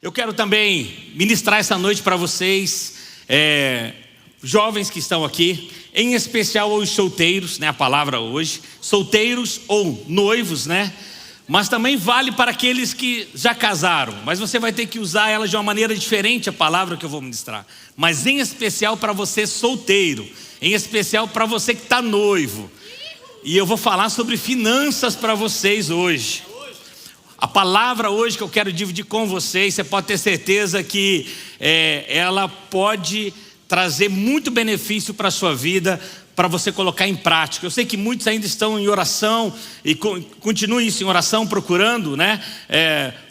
Eu quero também ministrar essa noite para vocês, jovens que estão aqui, em especial os solteiros, né? A palavra hoje, solteiros ou noivos, né? Mas também vale para aqueles que já casaram, mas você vai ter que usar ela de uma maneira diferente, a palavra que eu vou ministrar. Mas em especial para você solteiro, em especial para você que está noivo. E eu vou falar sobre finanças para vocês hoje. A palavra hoje que eu quero dividir com vocês, você pode ter certeza que ela pode trazer muito benefício para a sua vida, para você colocar em prática. Eu sei que muitos ainda estão em oração e continue isso em oração, procurando, né?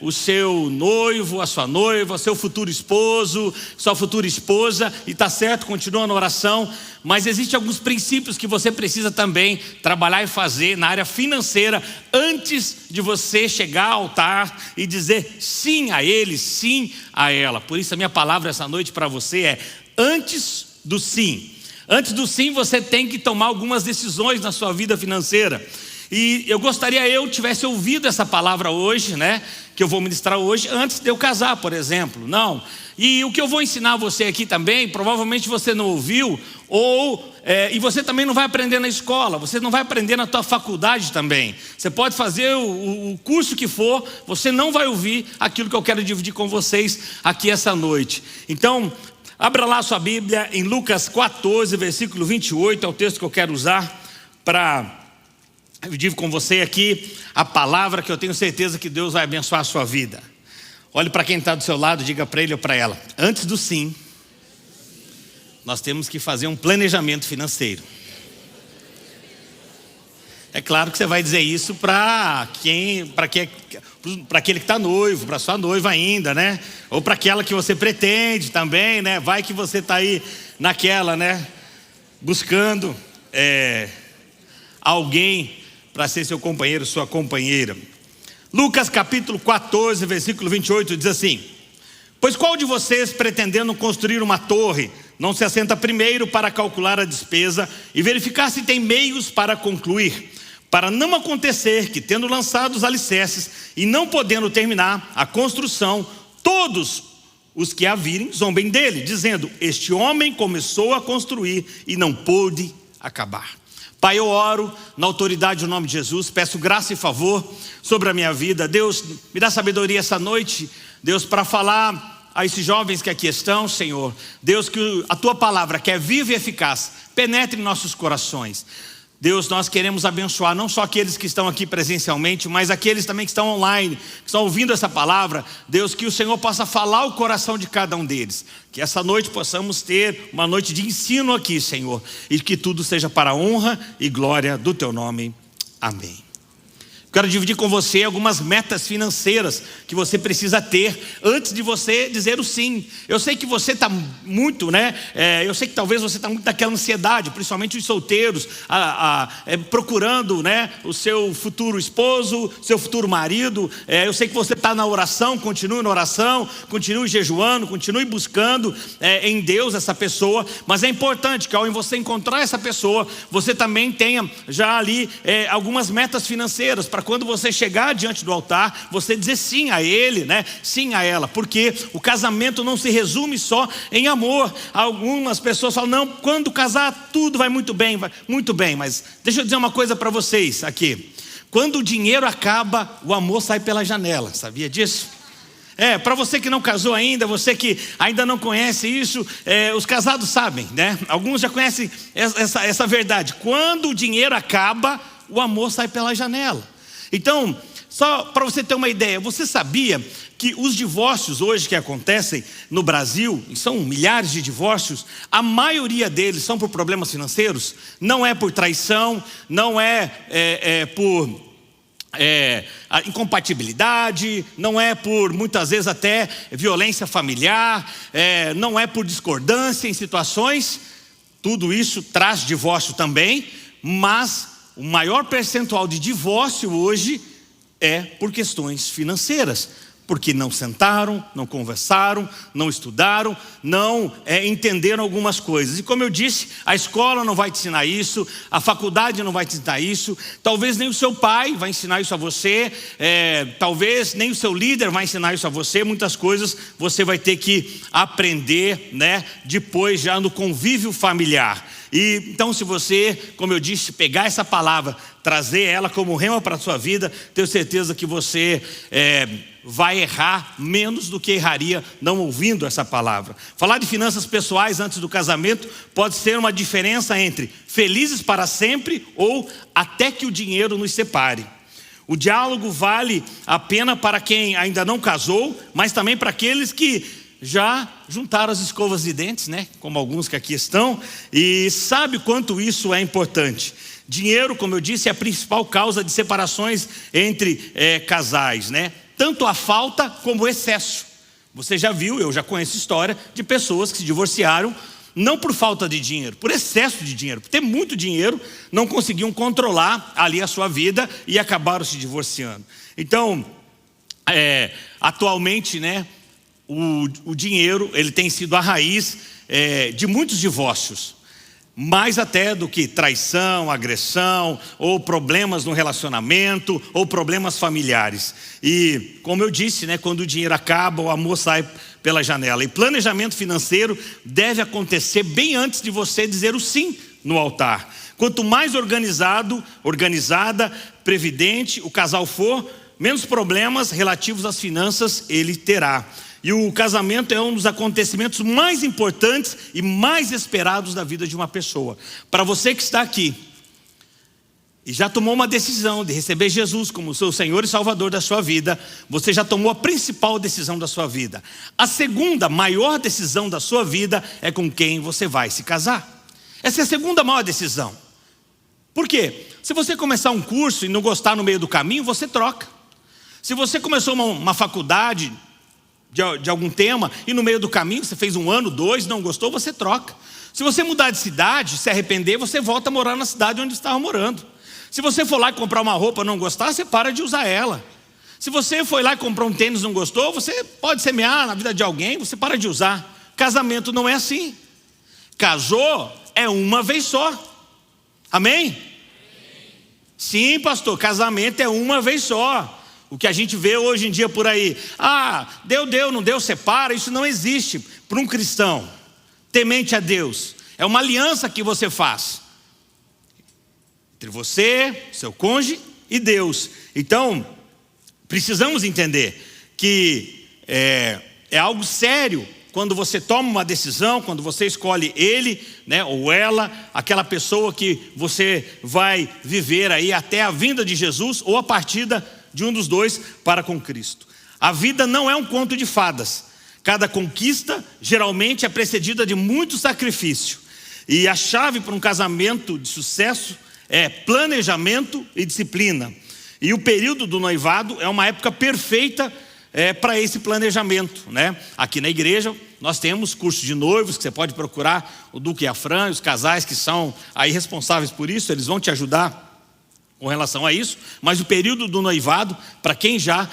O seu noivo, a sua noiva, o seu futuro esposo, sua futura esposa, e está certo, continua na oração. Mas existem alguns princípios que você precisa também trabalhar e fazer na área financeira antes de você chegar ao altar e dizer sim a ele, sim a ela. Por isso a minha palavra essa noite para você é antes do sim. Antes do sim, você tem que tomar algumas decisões na sua vida financeira. E eu gostaria eu tivesse ouvido essa palavra hoje, né? Que eu vou ministrar hoje, antes de eu casar, por exemplo. Não. E o que eu vou ensinar você aqui também, provavelmente você não ouviu, e você também não vai aprender na escola, você não vai aprender na tua faculdade também. Você pode fazer o curso que for, você não vai ouvir aquilo que eu quero dividir com vocês aqui essa noite. Então, abra lá a sua Bíblia em Lucas 14, versículo 28, é o texto que eu quero usar para dividir com você aqui a palavra que eu tenho certeza que Deus vai abençoar a sua vida. Olhe para quem está do seu lado, diga para ele ou para ela: antes do sim, nós temos que fazer um planejamento financeiro. É claro que você vai dizer isso para aquele que está noivo, para sua noiva ainda, né? Ou para aquela que você pretende também, né? Vai que você está aí naquela, né? Buscando alguém para ser seu companheiro, sua companheira. Lucas capítulo 14, versículo 28 diz assim: pois qual de vocês, pretendendo construir uma torre, não se assenta primeiro para calcular a despesa e verificar se tem meios para concluir? Para não acontecer que, tendo lançado os alicerces e não podendo terminar a construção, todos os que a virem zombem dele, dizendo: este homem começou a construir e não pôde acabar. Pai, eu oro na autoridade do nome de Jesus, peço graça e favor sobre a minha vida. Deus, me dá sabedoria essa noite, Deus, para falar a esses jovens que aqui estão, Senhor. Deus, que a tua palavra, que é viva e eficaz, penetre em nossos corações. Deus, nós queremos abençoar não só aqueles que estão aqui presencialmente, mas aqueles também que estão online, que estão ouvindo essa palavra. Deus, que o Senhor possa falar o coração de cada um deles. Que essa noite possamos ter uma noite de ensino aqui, Senhor. E que tudo seja para a honra e glória do teu nome. Amém. Quero dividir com você algumas metas financeiras que você precisa ter antes de você dizer o sim. Eu sei que você está muito, né? Eu sei que talvez você está muito naquela ansiedade, principalmente os solteiros, procurando, né? O seu futuro esposo, seu futuro marido. Eu sei que você está na oração, continue na oração, continue jejuando, continue buscando em Deus essa pessoa. Mas é importante que ao você encontrar essa pessoa, você também tenha já ali algumas metas financeiras para quando você chegar diante do altar, você dizer sim a ele, né? Sim a ela, porque o casamento não se resume só em amor. Algumas pessoas falam: não, quando casar tudo vai muito bem, mas deixa eu dizer uma coisa para vocês aqui: quando o dinheiro acaba, o amor sai pela janela, sabia disso? Para você que não casou ainda, você que ainda não conhece isso, os casados sabem, né? Alguns já conhecem essa verdade. Quando o dinheiro acaba, o amor sai pela janela. Então, só para você ter uma ideia, você sabia que os divórcios hoje que acontecem no Brasil, e são milhares de divórcios, a maioria deles são por problemas financeiros? Não é por traição, não é por a incompatibilidade, não é por muitas vezes até violência familiar, não é por discordância em situações. Tudo isso traz divórcio também, mas o maior percentual de divórcio hoje é por questões financeiras. porque não sentaram, não conversaram, não estudaram, não entenderam algumas coisas. E como eu disse, a escola não vai te ensinar isso, a faculdade não vai te ensinar isso, talvez nem o seu pai vai ensinar isso a você, talvez nem o seu líder vai ensinar isso a você. Muitas coisas você vai ter que aprender, né, depois já no convívio familiar. E então, se você, como eu disse, pegar essa palavra, trazer ela como rema para a sua vida, tenho certeza que você vai errar menos do que erraria não ouvindo essa palavra. Falar de finanças pessoais antes do casamento pode ser uma diferença entre felizes para sempre ou até que o dinheiro nos separe. O diálogo vale a pena para quem ainda não casou, mas também para aqueles que já juntaram as escovas de dentes, né? Como alguns que aqui estão, e sabe quanto isso é importante. Dinheiro, como eu disse, é a principal causa de separações entre casais, né? Tanto a falta como o excesso. Você já viu, eu já conheço história de pessoas que se divorciaram não por falta de dinheiro, por excesso de dinheiro. Por ter muito dinheiro, não conseguiam controlar ali a sua vida e acabaram se divorciando. Então, atualmente, né, o dinheiro, ele tem sido a raiz de muitos divórcios, mais até do que traição, agressão, ou problemas no relacionamento, ou problemas familiares. E como eu disse, né, quando o dinheiro acaba, o amor sai pela janela. E planejamento financeiro deve acontecer bem antes de você dizer o sim no altar. Quanto mais organizada, previdente o casal for, menos problemas relativos às finanças ele terá. E o casamento é um dos acontecimentos mais importantes e mais esperados da vida de uma pessoa. Para você que está aqui e já tomou uma decisão de receber Jesus como seu Senhor e Salvador da sua vida, você já tomou a principal decisão da sua vida. A segunda maior decisão da sua vida é com quem você vai se casar. Essa é a segunda maior decisão. Por quê? Se você começar um curso e não gostar no meio do caminho, você troca. Se você começou uma faculdade de algum tema e no meio do caminho você fez 1 ano, 2, não gostou, você troca. Se você mudar de cidade, se arrepender, você volta a morar na cidade onde estava morando. Se você for lá e comprar uma roupa e não gostar, você para de usar ela. Se você foi lá e comprou um tênis e não gostou, você pode semear na vida de alguém, você para de usar. Casamento não é assim. Casou é uma vez só. Amém? Sim, pastor, casamento é uma vez só. O que a gente vê hoje em dia por aí, deu, não deu, separa, isso não existe para um cristão temente a Deus. É uma aliança que você faz entre você, seu cônjuge e Deus. Então, precisamos entender que é algo sério quando você toma uma decisão, quando você escolhe ele, né, ou ela, aquela pessoa que você vai viver aí até a vinda de Jesus ou a partida de um dos dois para com Cristo. A vida não é um conto de fadas. Cada conquista geralmente é precedida de muito sacrifício. E a chave para um casamento de sucesso é planejamento e disciplina. E o período do noivado é uma época perfeita para esse planejamento, né? Aqui na igreja nós temos cursos de noivos que você pode procurar, o Duque e a Fran, os casais que são aí responsáveis por isso, eles vão te ajudar com relação a isso. Mas o período do noivado, para quem já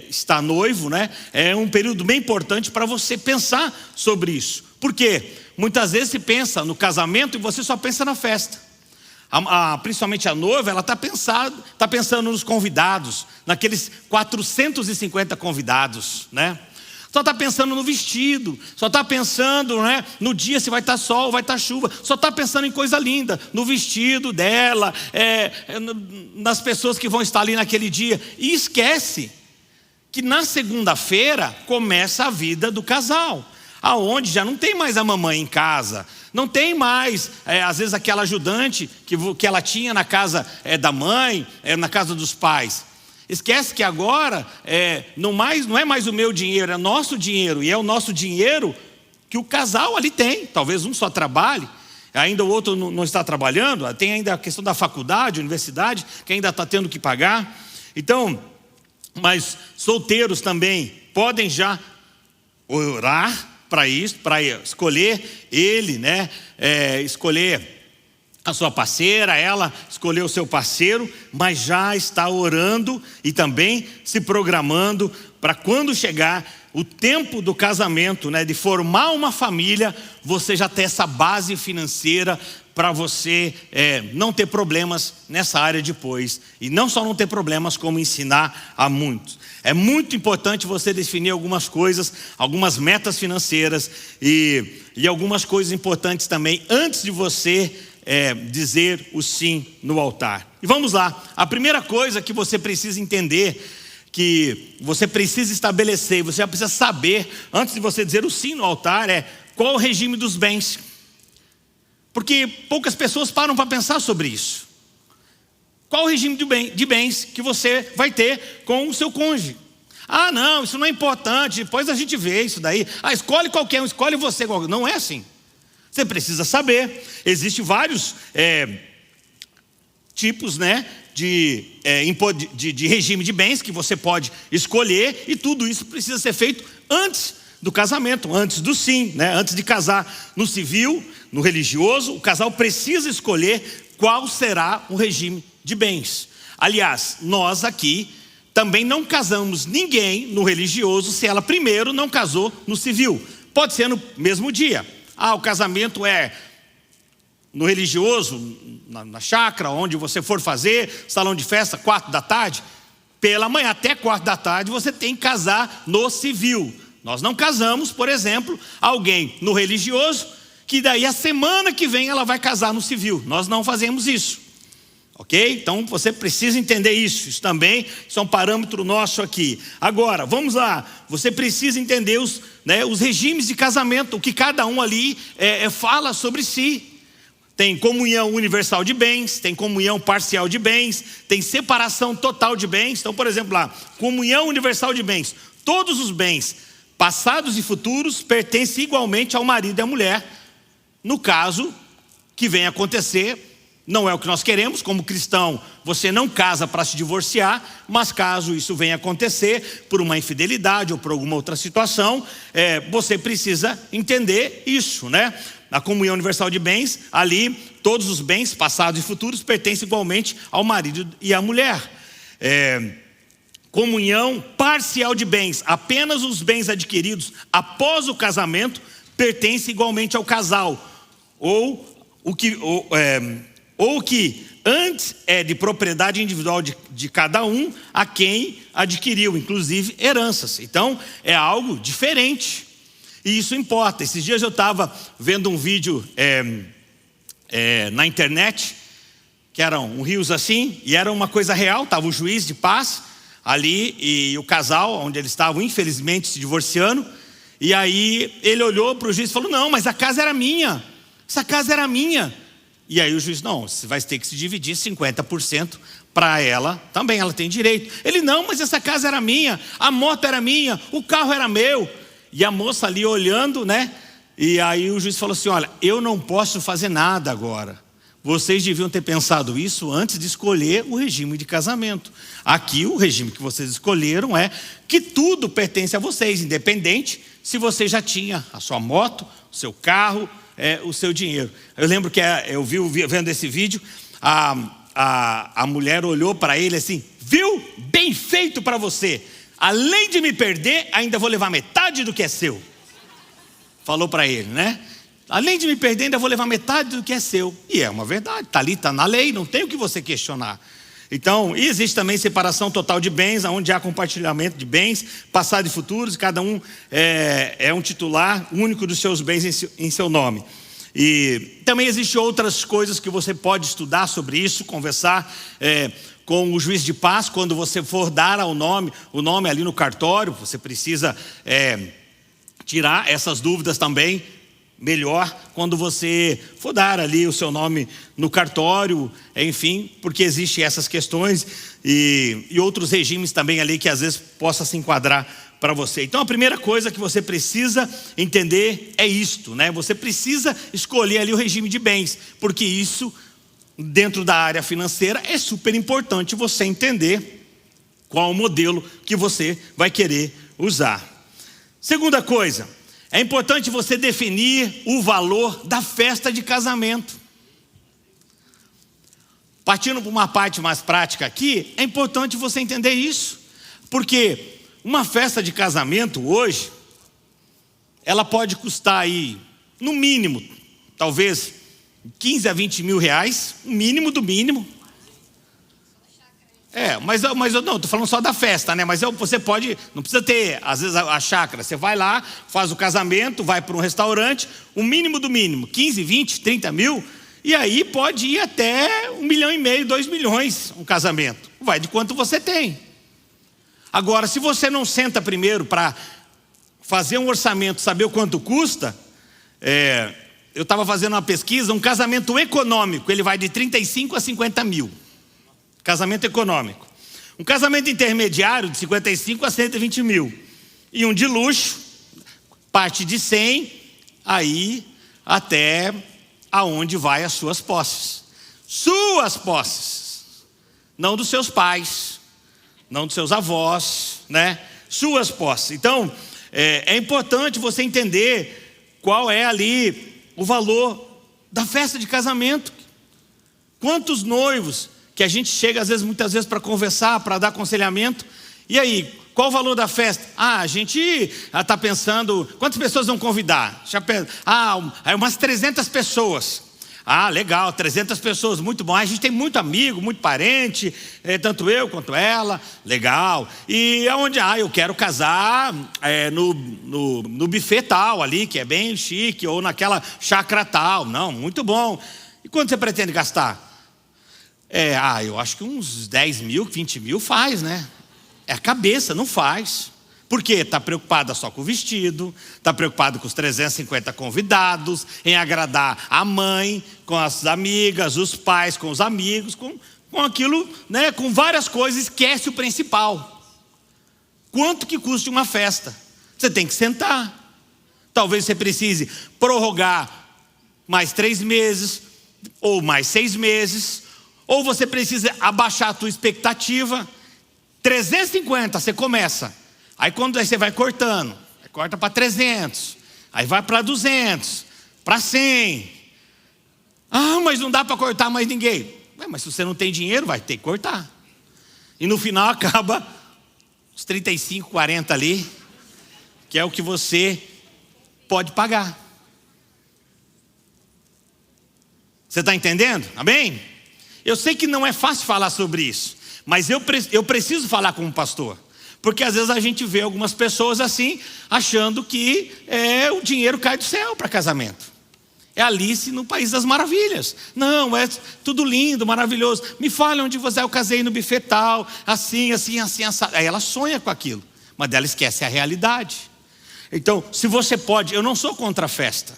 está noivo, né, é um período bem importante para você pensar sobre isso. Por quê? Muitas vezes se pensa no casamento e você só pensa na festa. Principalmente a noiva, ela está pensando nos convidados, naqueles 450 convidados, né? Só está pensando no vestido, só está pensando, né, no dia se vai estar sol, vai estar chuva, só está pensando em coisa linda, no vestido dela, nas pessoas que vão estar ali naquele dia. E esquece que na segunda-feira começa a vida do casal, aonde já não tem mais a mamãe em casa, não tem mais, às vezes, aquela ajudante que ela tinha na casa da mãe, na casa dos pais. Esquece que agora não é mais o meu dinheiro, é nosso dinheiro. E é o nosso dinheiro que o casal ali tem. Talvez um só trabalhe, ainda o outro não está trabalhando. Tem ainda a questão da faculdade, universidade, que ainda está tendo que pagar. Então, mas solteiros também podem já orar para isso, para escolher ele, né? Escolher a sua parceira, ela escolheu o seu parceiro, mas já está orando e também se programando para quando chegar o tempo do casamento, né, de formar uma família, você já ter essa base financeira para você não ter problemas nessa área depois. E não só não ter problemas, como ensinar a muitos. É muito importante você definir algumas coisas, algumas metas financeiras e algumas coisas importantes também antes de você dizer o sim no altar. E vamos lá, a primeira coisa que você precisa entender, que você precisa estabelecer, você precisa saber, antes de você dizer o sim no altar, qual o regime dos bens. Porque poucas pessoas param para pensar sobre isso. Qual o regime de bens que você vai ter com o seu cônjuge? Ah, não, isso não é importante, depois a gente vê isso daí. Ah, escolhe qualquer um, escolhe você. Não é assim. Você precisa saber. Existem vários tipos, né, de regime de bens que você pode escolher, e tudo isso precisa ser feito antes do casamento, antes do sim, né? Antes de casar no civil, no religioso, o casal precisa escolher qual será o regime de bens. Aliás, nós aqui também não casamos ninguém no religioso se ela primeiro não casou no civil. Pode ser no mesmo dia. Ah, o casamento é no religioso, na chácara, onde você for fazer, salão de festa, 4 da tarde. Pela manhã até 4 da tarde você tem que casar no civil. Nós não casamos, por exemplo, alguém no religioso, que daí a semana que vem ela vai casar no civil. Nós não fazemos isso. Ok? Então você precisa entender isso. Isso também é um parâmetro nosso aqui. Agora, vamos lá. Você precisa entender os regimes de casamento, o que cada um ali fala sobre si. Tem comunhão universal de bens, tem comunhão parcial de bens, tem separação total de bens. Então, por exemplo, lá, comunhão universal de bens. Todos os bens passados e futuros pertencem igualmente ao marido e à mulher. No caso que vem acontecer, não é o que nós queremos. Como cristão, você não casa para se divorciar, mas caso isso venha acontecer por uma infidelidade ou por alguma outra situação, você precisa entender isso, né? A comunhão universal de bens, ali todos os bens passados e futuros pertencem igualmente ao marido e à mulher. Comunhão parcial de bens, apenas os bens adquiridos após o casamento pertencem igualmente ao casal, ou o que antes é de propriedade individual de cada um a quem adquiriu, inclusive heranças. Então é algo diferente, e isso importa. Esses dias eu estava vendo um vídeo na internet, que eram um rios assim, e era uma coisa real. Estava o juiz de paz ali e o casal, onde eles estavam infelizmente se divorciando. E aí ele olhou para o juiz e falou: não, mas a casa era minha, essa casa era minha. E aí o juiz: não, você vai ter que se dividir 50% para ela também, ela tem direito. Ele: não, mas essa casa era minha, a moto era minha, o carro era meu. E a moça ali olhando, né? E aí o juiz falou assim: olha, eu não posso fazer nada agora. Vocês deviam ter pensado isso antes de escolher o regime de casamento. Aqui o regime que vocês escolheram é que tudo pertence a vocês, independente se você já tinha a sua moto, o seu carro, o seu dinheiro. Eu lembro que eu vendo esse vídeo, a mulher olhou para ele assim: viu? Bem feito para você. Além de me perder, ainda vou levar metade do que é seu. Falou para ele, né? Além de me perder, ainda vou levar metade do que é seu. E é uma verdade, está ali, está na lei, não tem o que você questionar. Então, existe também separação total de bens, onde há compartilhamento de bens, passado e futuros, cada um é um titular único dos seus bens em seu nome. E também existem outras coisas que você pode estudar sobre isso, conversar com o juiz de paz, quando você for dar o nome ali no cartório. Você precisa tirar essas dúvidas também melhor quando você for dar ali o seu nome no cartório, enfim, porque existem essas questões e outros regimes também ali que às vezes possa se enquadrar para você. Então a primeira coisa que você precisa entender é isto, né? Você precisa escolher ali o regime de bens, porque isso, dentro da área financeira, é super importante você entender qual o modelo que você vai querer usar. Segunda coisa, é importante você definir o valor da festa de casamento. Partindo para uma parte mais prática aqui, é importante você entender isso, porque uma festa de casamento hoje, ela pode custar aí, no mínimo, talvez 15 a 20 mil reais, o mínimo do mínimo. Mas eu não, estou falando só da festa, né? Mas você pode, não precisa ter, às vezes, a chácara. Você vai lá, faz o casamento, vai para um restaurante, o mínimo do mínimo, 15, 20, 30 mil, e aí pode ir até 1,5 milhão, 2 milhões um casamento. Vai de quanto você tem. Agora, se você não senta primeiro para fazer um orçamento, saber o quanto custa, eu estava fazendo uma pesquisa, um casamento econômico, ele vai de 35 a 50 mil. Casamento econômico. Um casamento intermediário de 55 a 120 mil. E um de luxo, parte de 100, aí até aonde vai as suas posses. Suas posses. Não dos seus pais, não dos seus avós, né? Suas posses. Então, é importante você entender qual é ali o valor da festa de casamento. Quantos noivos que a gente chega, às vezes, muitas vezes, para conversar, para dar aconselhamento. E aí, qual o valor da festa? A gente está pensando, quantas pessoas vão convidar? Umas 300 pessoas. Legal, 300 pessoas, muito bom. A gente tem muito amigo, muito parente, tanto eu quanto ela, legal. E aonde? Eu quero casar no buffet tal ali, que é bem chique, ou naquela chácara tal. Não, muito bom. E quanto você pretende gastar? Eu acho que uns 10 mil, 20 mil faz, né? É a cabeça, não faz. Por quê? Está preocupada só com o vestido, está preocupado com os 350 convidados, em agradar a mãe, com as amigas, os pais, com os amigos, com aquilo, né? Com várias coisas, esquece o principal. Quanto que custa uma festa? Você tem que sentar. Talvez você precise prorrogar mais 3 meses, ou mais 6 meses, ou você precisa abaixar a tua expectativa. 350 você começa. Aí quando você vai cortando, aí corta para 300, aí vai para 200, para 100. Mas não dá para cortar mais ninguém. Mas se você não tem dinheiro, vai ter que cortar. E no final acaba os 35, 40 ali, que é o que você pode pagar. Você está entendendo? Amém? Eu sei que não é fácil falar sobre isso, mas eu preciso falar como pastor. Porque às vezes a gente vê algumas pessoas assim, achando que o dinheiro cai do céu para casamento. É Alice no País das Maravilhas. Não, é tudo lindo, maravilhoso. Me fale onde eu casei no buffet tal, assim, assim, assim, assim. Aí ela sonha com aquilo, mas ela esquece a realidade. Então, se você pode, eu não sou contra a festa,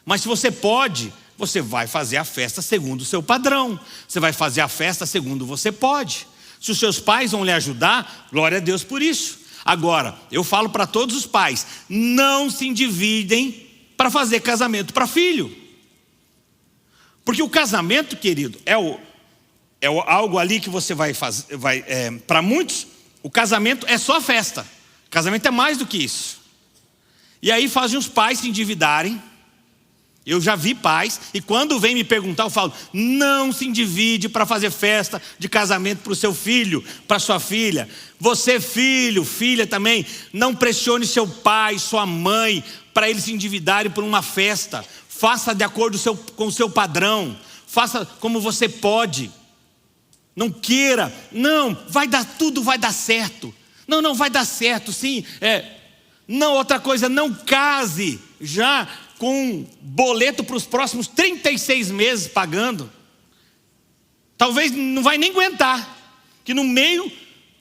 mas se você pode, você vai fazer a festa segundo o seu padrão. Você vai fazer a festa segundo você pode. Se os seus pais vão lhe ajudar, glória a Deus por isso. Agora, eu falo para todos os pais, não se endividem para fazer casamento para filho. Porque o casamento, querido, é algo ali que você vai fazer. Para muitos, o casamento é só festa. O casamento é mais do que isso. E aí fazem os pais se endividarem. Eu já vi pais, e quando vem me perguntar, eu falo, não se endivide para fazer festa de casamento para o seu filho, para sua filha. Você, filho, filha também, não pressione seu pai, sua mãe, para eles se endividarem por uma festa. Faça de acordo com o seu padrão, faça como você pode. Não queira, não, tudo vai dar certo. Não, vai dar certo, sim. Não, outra coisa, não case já com boleto para os próximos 36 meses pagando. Talvez não vai nem aguentar, que no meio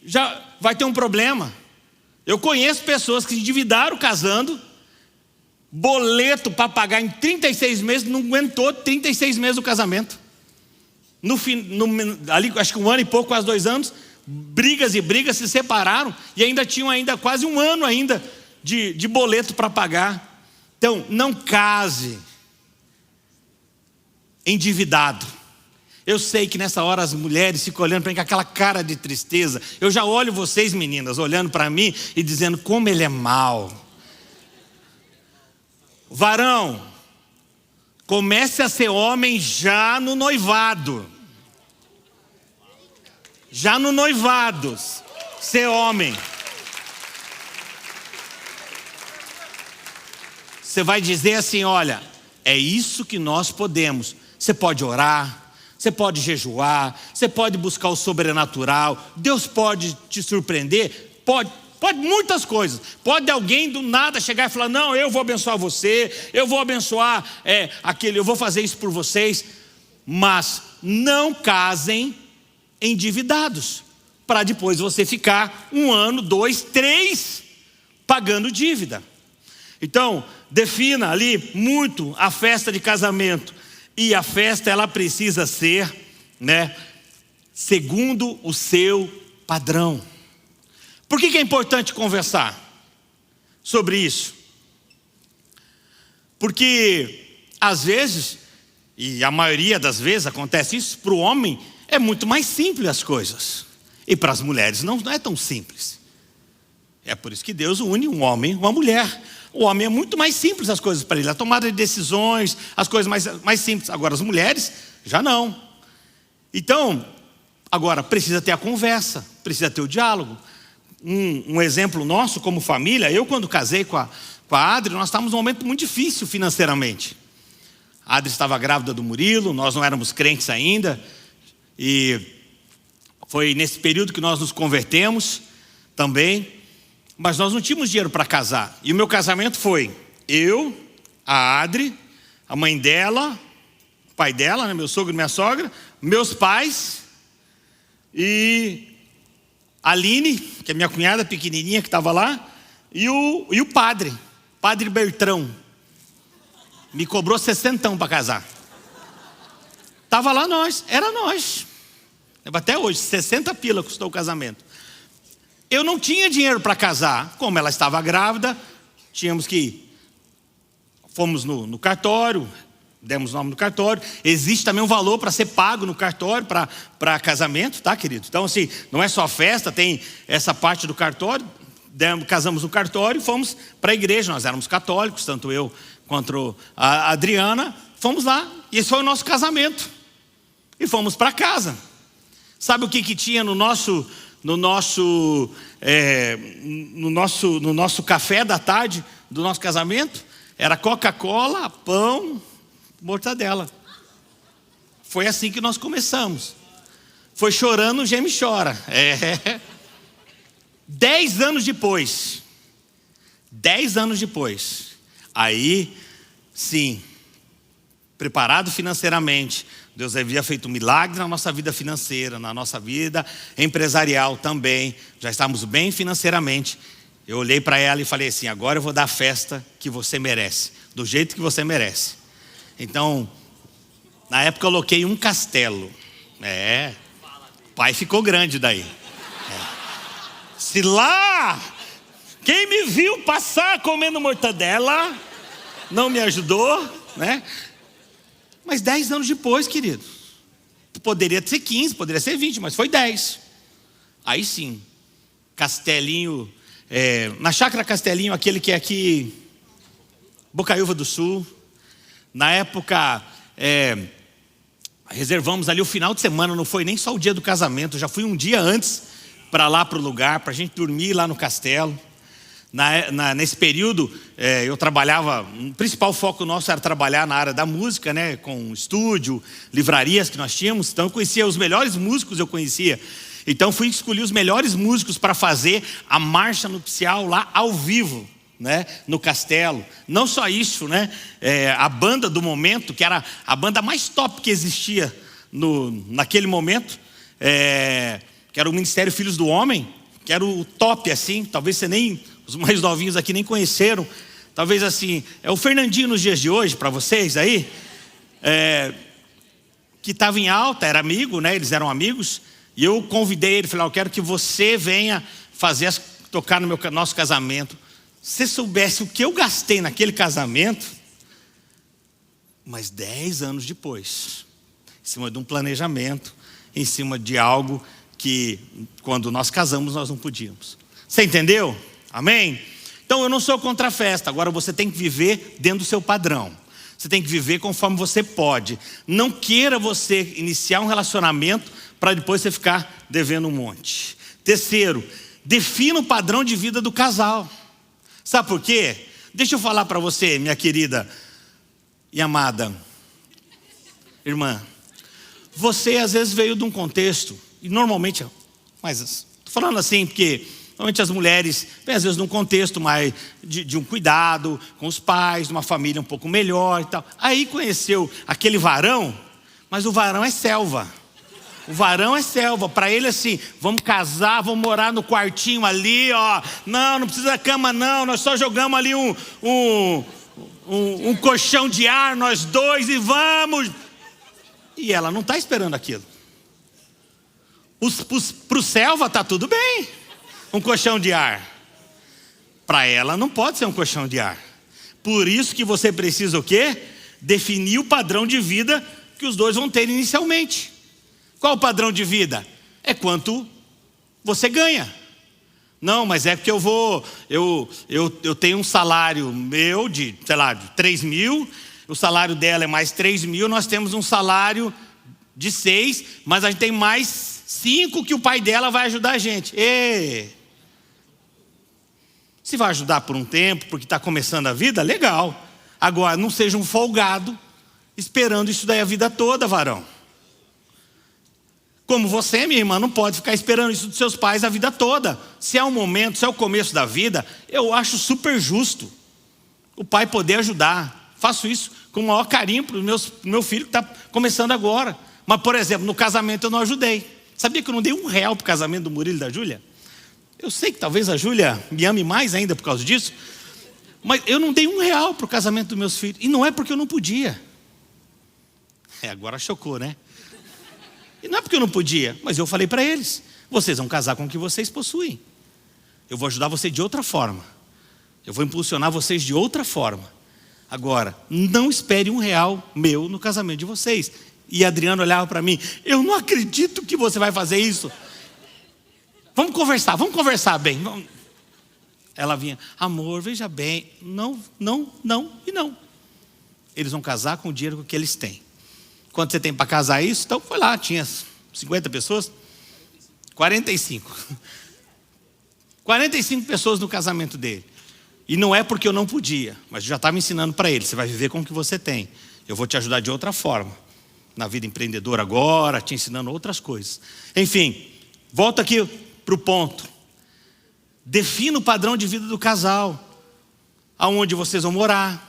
já vai ter um problema. Eu conheço pessoas que se endividaram casando, boleto para pagar em 36 meses, não aguentou 36 meses do casamento. Ali, acho que 1 ano e pouco, quase 2 anos, brigas e brigas, se separaram e ainda tinham quase 1 ano ainda de boleto para pagar. Então, não case endividado. Eu sei que nessa hora as mulheres ficam olhando para mim com aquela cara de tristeza. Eu já olho vocês, meninas, olhando para mim e dizendo como ele é mau. Varão, comece a ser homem já no noivado. Já no noivado, ser homem. Você vai dizer assim: olha, é isso que nós podemos. Você pode orar, você pode jejuar, você pode buscar o sobrenatural, Deus pode te surpreender, pode muitas coisas. Pode alguém do nada chegar e falar: não, eu vou abençoar você, eu vou abençoar eu vou fazer isso por vocês. Mas não casem endividados, para depois você ficar 1 ano, 2, 3 pagando dívida. Então, defina ali muito a festa de casamento. E a festa, ela precisa ser, segundo o seu padrão. Por que é importante conversar sobre isso? Porque às vezes, e a maioria das vezes acontece isso, para o homem é muito mais simples as coisas. E para as mulheres não é tão simples. É por isso que Deus une um homem e uma mulher. O homem é muito mais simples as coisas para ele, a tomada de decisões, as coisas mais simples. Agora as mulheres já não. Então, agora precisa ter a conversa, precisa ter o diálogo. Um exemplo nosso como família: eu quando casei com a Adri, nós estávamos num momento muito difícil financeiramente. A Adri estava grávida do Murilo, nós não éramos crentes ainda. E foi nesse período que nós nos convertemos também. Mas nós não tínhamos dinheiro para casar. E o meu casamento foi eu, a Adri, a mãe dela, o pai dela, meu sogro e minha sogra, meus pais e a Aline, que é minha cunhada pequenininha que estava lá, e o padre Bertrão. Me cobrou 60 para casar. Estava lá era nós. Até hoje, 60 pila custou o casamento. Eu não tinha dinheiro para casar. Como ela estava grávida, fomos no cartório, demos nome no cartório. Existe também um valor para ser pago no cartório para casamento, tá, querido? Então, assim, não é só festa, tem essa parte do cartório. Casamos no cartório e fomos para a igreja. Nós éramos católicos, tanto eu quanto a Adriana. Fomos lá e esse foi o nosso casamento. E fomos para casa. Sabe o que tinha no nosso café da tarde do nosso casamento? Era Coca-Cola, pão, mortadela. Foi assim que nós começamos. Foi chorando, geme e chora. 10 anos depois, aí sim, preparado financeiramente, Deus havia feito um milagre na nossa vida financeira, na nossa vida empresarial também. Já estávamos bem financeiramente. Eu olhei para ela e falei assim: agora eu vou dar a festa que você merece, do jeito que você merece. Então, na época eu aloquei um castelo. O pai ficou grande daí. Se lá, quem me viu passar comendo mortadela, não me ajudou, Mas 10 anos depois, querido, poderia ser 15, poderia ser 20, mas foi 10. Aí sim, Castelinho, na Chácara Castelinho, aquele que é aqui, Bocaiúva do Sul. Na época, reservamos ali o final de semana, não foi nem só o dia do casamento, já fui um dia antes para lá, para o lugar, para a gente dormir lá no castelo. Nesse período, eu trabalhava, o principal foco nosso era trabalhar na área da música, com estúdio, livrarias que nós tínhamos. Então eu conhecia os melhores músicos, Então fui escolher os melhores músicos para fazer a marcha nupcial lá ao vivo, no castelo. Não só isso, a banda do momento, que era a banda mais top que existia naquele momento, que era o Ministério Filhos do Homem, que era o top assim, talvez os mais novinhos aqui nem conheceram. Talvez assim, é o Fernandinho nos dias de hoje, para vocês aí, que estava em alta, era amigo, eles eram amigos. E eu convidei ele, falei: eu quero que você venha tocar no nosso casamento. Se você soubesse o que eu gastei naquele casamento, mas 10 anos depois, em cima de um planejamento, em cima de algo que quando nós casamos nós não podíamos. Você entendeu? Amém? Então eu não sou contra a festa. Agora você tem que viver dentro do seu padrão. Você tem que viver conforme você pode. Não queira você iniciar um relacionamento para depois você ficar devendo um monte. Terceiro, defina o padrão de vida do casal. Sabe por quê? deixa eu falar para você, minha querida e amada irmã. Você às vezes veio de um contexto, e normalmente, mas estou falando assim porque normalmente as mulheres vêm às vezes num contexto mais de um cuidado com os pais, de uma família um pouco melhor e tal. Aí conheceu aquele varão, mas o varão é selva. O varão é selva. Para ele assim, vamos casar, vamos morar no quartinho ali, ó. Não precisa da cama não, nós só jogamos ali um colchão de ar, nós dois, e vamos. E ela não está esperando aquilo. Para o selva está tudo bem, um colchão de ar. Para ela não pode ser um colchão de ar. Por isso que você precisa o quê? Definir o padrão de vida que os dois vão ter inicialmente. Qual o padrão de vida? É quanto você ganha. Não, mas é porque eu tenho um salário meu de, sei lá, de 3 mil, o salário dela é mais 3 mil, nós temos um salário de 6, mas a gente tem mais 5 que o pai dela vai ajudar a gente. Se vai ajudar por um tempo, porque está começando a vida, legal. Agora, não seja um folgado, esperando isso daí a vida toda, varão. Como você, minha irmã, não pode ficar esperando isso dos seus pais a vida toda. Se é um momento, se é o começo da vida, eu acho super justo o pai poder ajudar. Faço isso com o maior carinho para o meu filho que está começando agora. Mas, por exemplo, no casamento eu não ajudei. Sabia que eu não dei R$1 para o casamento do Murilo e da Júlia? Eu sei que talvez a Júlia me ame mais ainda por causa disso. Mas eu não dei R$1 para o casamento dos meus filhos. E não é porque eu não podia. Agora chocou, né? E não é porque eu não podia, mas eu falei para eles: vocês vão casar com o que vocês possuem. Eu vou ajudar você de outra forma. Eu vou impulsionar vocês de outra forma. Agora, não espere R$1 meu no casamento de vocês. E a Adriana olhava para mim: eu não acredito que você vai fazer isso. Vamos conversar bem. Ela vinha: amor, veja bem, não e não. Eles vão casar com o dinheiro que eles têm. Quanto você tem para casar isso? Então foi lá, tinha 50 pessoas? 45. 45 pessoas no casamento dele. E não é porque eu não podia, mas eu já estava ensinando para ele: você vai viver com o que você tem. Eu vou te ajudar de outra forma. Na vida empreendedora agora, te ensinando outras coisas. Enfim, volta aqui para o ponto. Defina o padrão de vida do casal. Aonde vocês vão morar.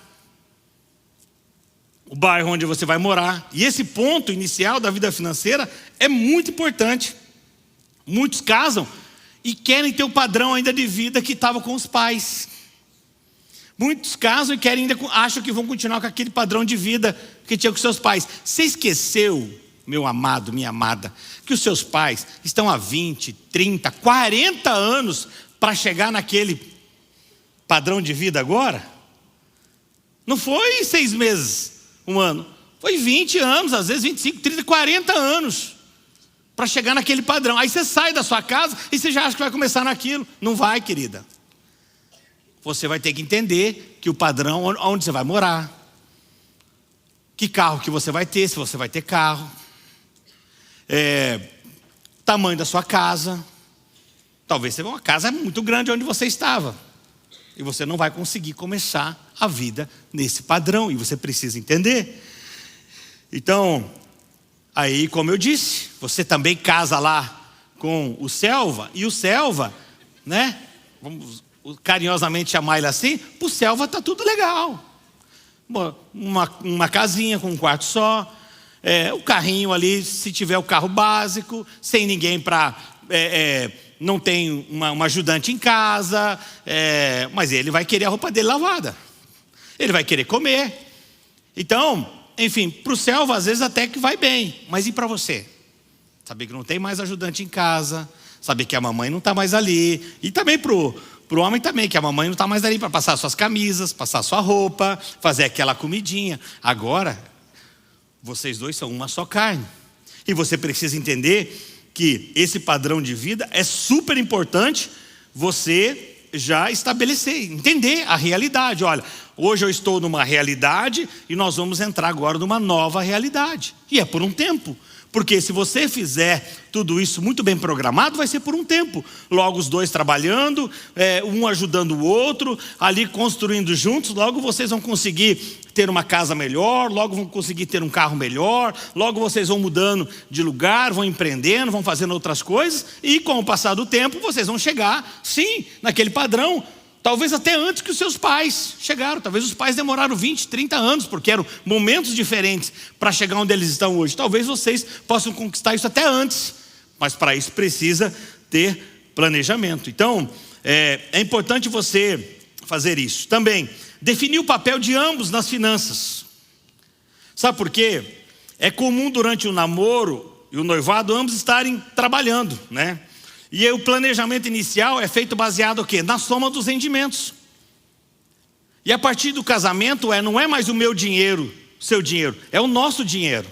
O bairro onde você vai morar. E esse ponto inicial da vida financeira é muito importante. Muitos casam e querem ter o padrão ainda de vida que estava com os pais. Muitos casam e querem ainda, acham que vão continuar com aquele padrão de vida que tinha com seus pais. Você esqueceu, meu amado, minha amada, que os seus pais estão há 20, 30, 40 anos para chegar naquele padrão de vida agora? Não foi 6 meses, 1 ano. Foi 20 anos, às vezes 25, 30, 40 anos para chegar naquele padrão. Aí você sai da sua casa e você já acha que vai começar naquilo. Não vai, querida. Você vai ter que entender que o padrão, onde você vai morar, que carro que você vai ter, se você vai ter carro, tamanho da sua casa. Talvez seja uma casa muito grande onde você estava, e você não vai conseguir começar a vida nesse padrão, e você precisa entender. Então, aí, como eu disse, você também casa lá com o selva, e o selva, né, vamos carinhosamente chamar ele assim, para o selva está tudo legal. Uma casinha com um quarto só, o carrinho ali, se tiver o carro básico, sem ninguém para... não tem uma ajudante em casa, mas ele vai querer a roupa dele lavada. Ele vai querer comer. Então, enfim, para o selva às vezes até que vai bem. Mas e para você? Saber que não tem mais ajudante em casa, saber que a mamãe não está mais ali. E também para o homem também, que a mamãe não está mais ali para passar suas camisas, passar sua roupa, fazer aquela comidinha. Agora, vocês dois são uma só carne. E você precisa entender que esse padrão de vida é super importante você já estabelecer, entender a realidade. Olha, hoje eu estou numa realidade e nós vamos entrar agora numa nova realidade. E é por um tempo. Porque se você fizer tudo isso muito bem programado, vai ser por um tempo. Logo os dois trabalhando, um ajudando o outro, ali construindo juntos, logo vocês vão conseguir ter uma casa melhor, logo vão conseguir ter um carro melhor, logo vocês vão mudando de lugar, vão empreendendo, vão fazendo outras coisas, e com o passar do tempo vocês vão chegar, sim, naquele padrão. Talvez até antes que os seus pais chegaram. Talvez os pais demoraram 20, 30 anos, porque eram momentos diferentes para chegar onde eles estão hoje. Talvez vocês possam conquistar isso até antes, mas para isso precisa ter planejamento. Então, é importante você fazer isso. Também, definir o papel de ambos nas finanças. Sabe por quê? É comum durante o namoro e o noivado ambos estarem trabalhando, né? E aí, o planejamento inicial é feito baseado o quê? Na soma dos rendimentos. E a partir do casamento não é mais o meu dinheiro, seu dinheiro, é o nosso dinheiro.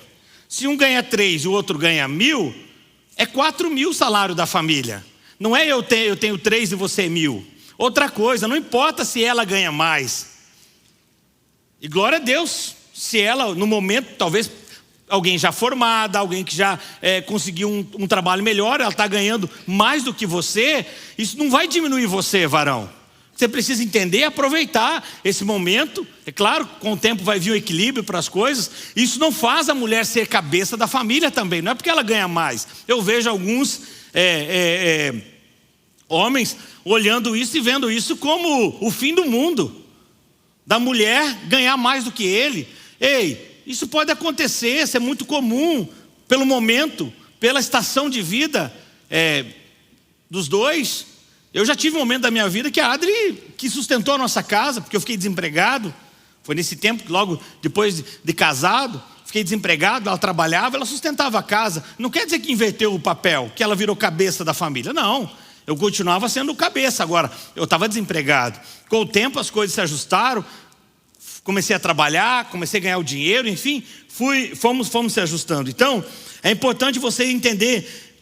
Se um ganha 3 e o outro ganha 1.000, é 4.000 o salário da família. Não é eu tenho 3 e você 1.000. Outra coisa, não importa se ela ganha mais. E glória a Deus, se ela no momento, talvez alguém já formada, alguém que já conseguiu um trabalho melhor, ela está ganhando mais do que você, isso não vai diminuir você, varão. Você precisa entender e aproveitar esse momento. É claro, com o tempo vai vir o equilíbrio para as coisas. Isso não faz a mulher ser cabeça da família também, não é porque ela ganha mais. Eu vejo alguns homens olhando isso e vendo isso como o fim do mundo, da mulher ganhar mais do que ele. Ei, isso pode acontecer, isso é muito comum, pelo momento, pela estação de vida dos dois. Eu já tive um momento da minha vida que a Adri, que sustentou a nossa casa, porque eu fiquei desempregado. Foi nesse tempo, logo depois de casado, fiquei desempregado, ela trabalhava, ela sustentava a casa. Não quer dizer que inverteu o papel, que ela virou cabeça da família, não. Eu continuava sendo cabeça, agora eu estava desempregado. Com o tempo as coisas se ajustaram, comecei a trabalhar, comecei a ganhar o dinheiro, enfim, fomos se ajustando. Então, é importante você entender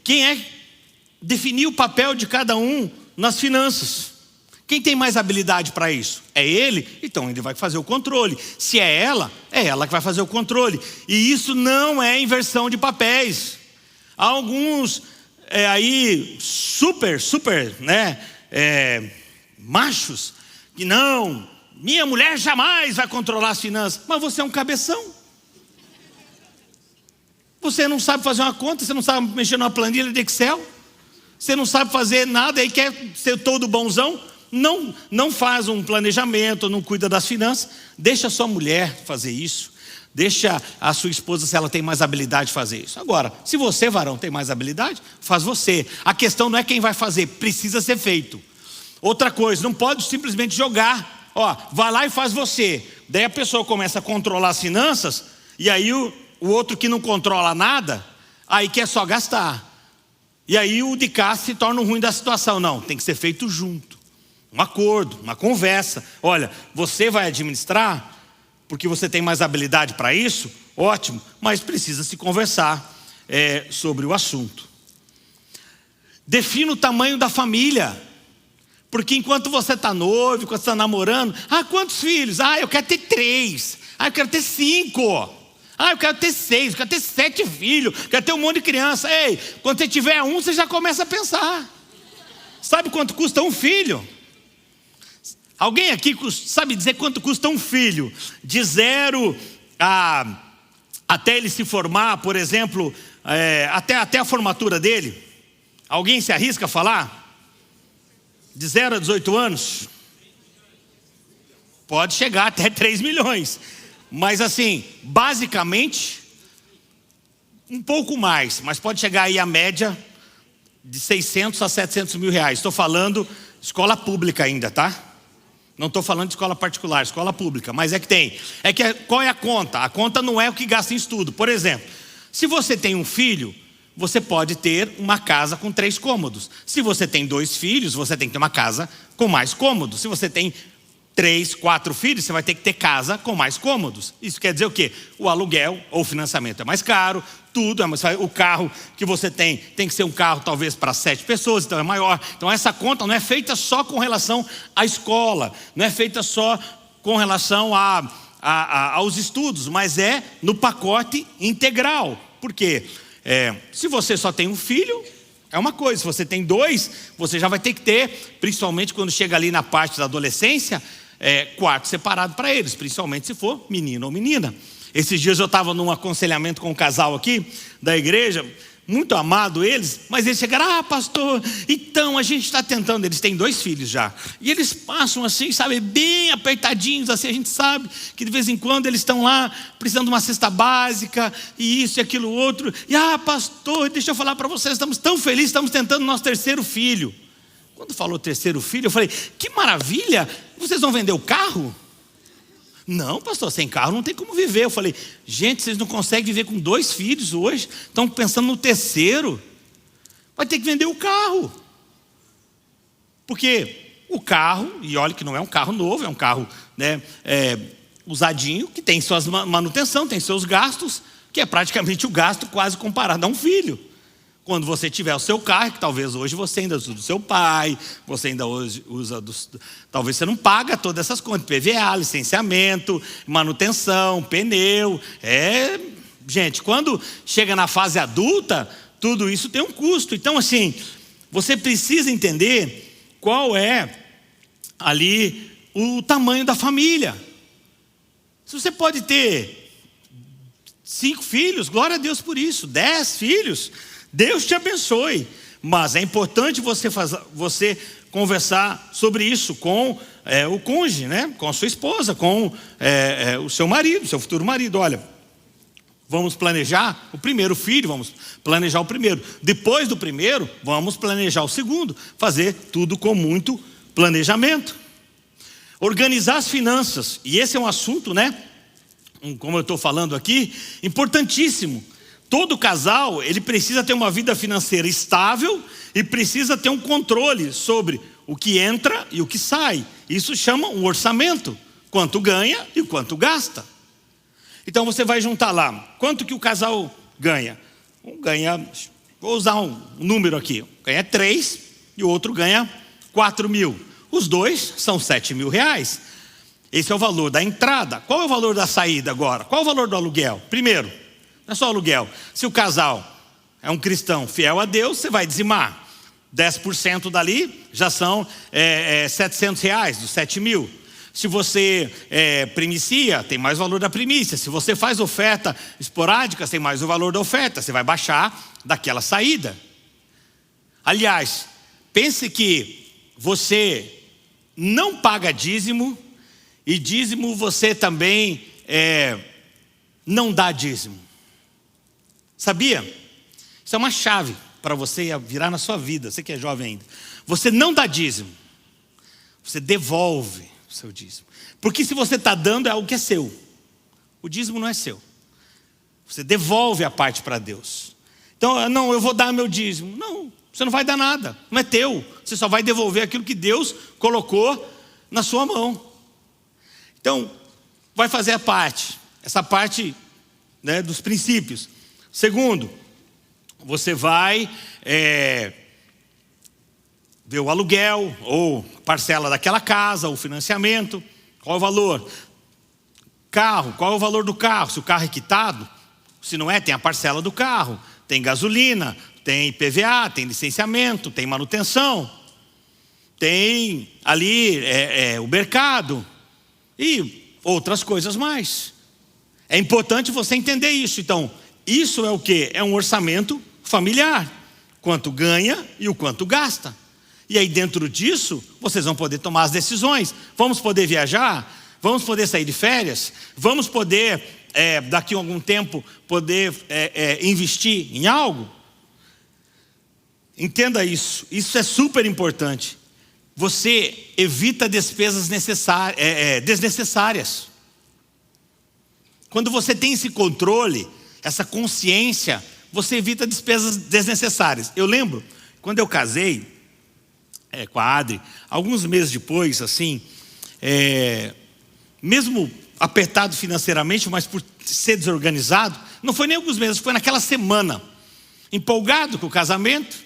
definir o papel de cada um nas finanças. Quem tem mais habilidade para isso? É ele? Então ele vai fazer o controle. Se é ela que vai fazer o controle. E isso não é inversão de papéis. Há alguns aí super, né, machos que não... Minha mulher jamais vai controlar as finanças. Mas você é um cabeção. Você não sabe fazer uma conta, você não sabe mexer numa planilha de Excel. Você não sabe fazer nada e quer ser todo bonzão. Não faz um planejamento, não cuida das finanças. Deixa a sua mulher fazer isso. Deixa a sua esposa, se ela tem mais habilidade, fazer isso. Agora, se você, varão, tem mais habilidade, faz você. A questão não é quem vai fazer, precisa ser feito. Outra coisa, não pode simplesmente jogar. Vai lá e faz você. Daí a pessoa começa a controlar as finanças, e aí o outro que não controla nada, aí quer só gastar. E aí o de cá se torna o ruim da situação. Não, tem que ser feito junto. Um acordo, uma conversa. Olha, você vai administrar, porque você tem mais habilidade para isso, ótimo, mas precisa se conversar sobre o assunto. Defina o tamanho da família. Porque enquanto você está noivo, enquanto você está namorando, quantos filhos? Eu quero ter 3. Eu quero ter 5. Eu quero ter 6, eu quero ter 7 filhos, eu quero ter um monte de criança. Ei, quando você tiver um, você já começa a pensar. Sabe quanto custa um filho? Alguém aqui sabe dizer quanto custa um filho? De 0 até ele se formar, por exemplo, até a formatura dele? Alguém se arrisca a falar? De 0 a 18 anos? Pode chegar até 3 milhões. Mas assim, basicamente, um pouco mais. Mas pode chegar aí a média de 600 a 700 mil reais. Estou falando escola pública ainda, tá? Não estou falando de escola particular, escola pública. Mas qual é a conta? A conta não é o que gasta em estudo. Por exemplo, se você tem um filho, você pode ter uma casa com 3 cômodos. Se você tem 2 filhos, você tem que ter uma casa com mais cômodos. Se você tem 3, 4 filhos, você vai ter que ter casa com mais cômodos. Isso quer dizer o quê? O aluguel ou o financiamento é mais caro, tudo é mais caro. O carro que você tem que ser um carro talvez para 7 pessoas, então é maior. Então essa conta não é feita só com relação à escola, não é feita só com relação aos estudos, mas é no pacote integral. Por quê? Se você só tem um filho, é uma coisa. Se você tem dois, você já vai ter que ter, principalmente quando chega ali na parte da adolescência, quarto separado para eles, principalmente se for menino ou menina. Esses dias eu estava num aconselhamento com um casal aqui da igreja, muito amado eles, mas eles chegaram: pastor, então a gente está tentando. Eles têm 2 filhos já, e eles passam assim, sabe, bem apertadinhos assim. A gente sabe que de vez em quando eles estão lá precisando de uma cesta básica, e isso e aquilo outro. E pastor, deixa eu falar para vocês, estamos tão felizes, estamos tentando nosso 3º filho. Quando falou 3º filho, eu falei: que maravilha, vocês vão vender o carro? Não, pastor, sem carro não tem como viver. Eu falei: gente, vocês não conseguem viver com 2 filhos hoje, estão pensando no 3º, vai ter que vender o carro. Porque o carro, e olha que não é um carro novo, é um carro, né, usadinho, que tem suas manutenção, tem seus gastos, que é praticamente o gasto quase comparado a um filho. Quando você tiver o seu carro, que talvez hoje você ainda usa do seu pai, você ainda hoje usa talvez você não paga todas essas contas, PVA, licenciamento, manutenção, pneu. Gente, quando chega na fase adulta, tudo isso tem um custo. Então assim, você precisa entender qual é ali o tamanho da família. Se você pode ter 5 filhos, glória a Deus por isso. 10 filhos, Deus te abençoe, mas é importante você conversar sobre isso com o cônjuge, né? Com a sua esposa, com o seu marido, seu futuro marido. Olha, vamos planejar o 1º filho, vamos planejar o 1º. Depois do 1º, vamos planejar o 2º. Fazer tudo com muito planejamento. Organizar as finanças, e esse é um assunto, né? Como eu estou falando aqui, importantíssimo. Todo casal, ele precisa ter uma vida financeira estável e precisa ter um controle sobre o que entra e o que sai. Isso chama um orçamento, quanto ganha e quanto gasta. Então você vai juntar lá, quanto que o casal ganha? Um ganha, vou usar um número aqui, ganha 3 e o outro ganha 4 mil. Os dois são 7 mil reais. Esse é o valor da entrada. Qual é o valor da saída agora? Qual é o valor do aluguel? Primeiro, não é só aluguel. Se o casal é um cristão fiel a Deus, você vai dizimar. 10% dali já são 700 reais, dos 7 mil. Se você primicia, tem mais valor da primícia. Se você faz oferta esporádica, tem mais o valor da oferta. Você vai baixar daquela saída. Aliás, pense que você não paga dízimo, e dízimo você também não dá dízimo. Sabia? Isso é uma chave para você virar na sua vida. Você que é jovem ainda. Você não dá dízimo, você devolve o seu dízimo. Porque se você está dando, é algo que é seu. O dízimo não é seu. Você devolve a parte para Deus. Então, não, eu vou dar meu dízimo. Não, você não vai dar nada, não é teu. Você só vai devolver aquilo que Deus colocou na sua mão. Então, vai fazer a parte. Essa parte, né, dos princípios. Segundo, você vai ver o aluguel, ou parcela daquela casa, ou financiamento. Qual é o valor? Carro, qual é o valor do carro? Se o carro é quitado, se não é, tem a parcela do carro. Tem gasolina, tem PVA, tem licenciamento, tem manutenção. Tem ali o mercado e outras coisas mais. É importante você entender isso. Então, isso é o quê? É um orçamento familiar. Quanto ganha e o quanto gasta. E aí dentro disso, vocês vão poder tomar as decisões. Vamos poder viajar? Vamos poder sair de férias? Vamos poder, daqui a algum tempo, poder investir em algo? Entenda isso. Isso é super importante. Você evita despesas desnecessárias. Quando você tem esse controle, essa consciência, você evita despesas desnecessárias. Eu lembro, quando eu casei com a Adri, alguns meses depois, assim, mesmo apertado financeiramente, mas por ser desorganizado, não foi nem alguns meses, foi naquela semana, empolgado com o casamento.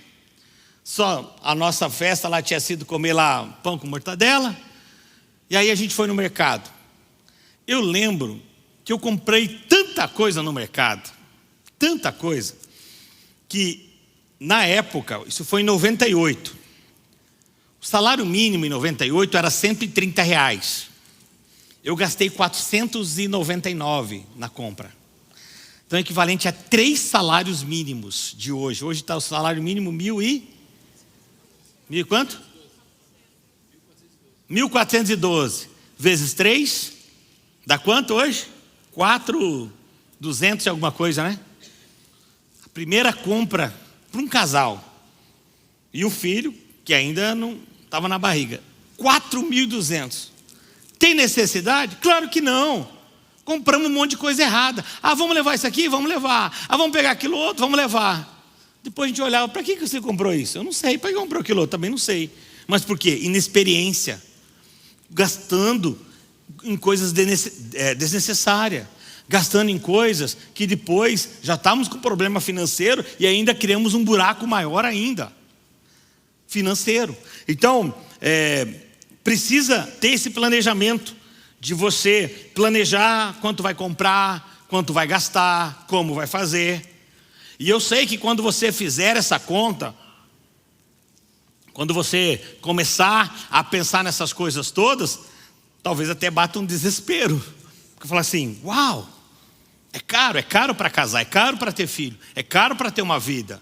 Só a nossa festa lá tinha sido comer lá pão com mortadela, e aí a gente foi no mercado. Eu lembro que eu comprei tanta coisa no mercado, tanta coisa, que na época, isso foi em 98, o salário mínimo em 98 era R$130. Eu gastei 499 na compra. Então é equivalente a 3 salários mínimos de hoje. Hoje está o salário mínimo mil e quanto? 1.412 vezes 3 dá quanto hoje? 4.200 e alguma coisa, né? A primeira compra para um casal e o filho, que ainda não estava na barriga, 4.200. Tem necessidade? Claro que não. Compramos um monte de coisa errada. Vamos levar isso aqui? Vamos levar. Vamos pegar aquilo outro? Vamos levar. Depois a gente olhava, para que você comprou isso? Eu não sei. Para que comprou aquilo outro? Também não sei. Mas por quê? Inexperiência. Gastando em coisas desnecessárias. Gastando em coisas que depois já estávamos com problema financeiro e ainda criamos um buraco maior ainda. Financeiro. Então, precisa ter esse planejamento de você planejar quanto vai comprar, quanto vai gastar, como vai fazer. E eu sei que quando você fizer essa conta, quando você começar a pensar nessas coisas todas, talvez até bata um desespero. Porque fala assim, uau, é caro para casar, é caro para ter filho, é caro para ter uma vida.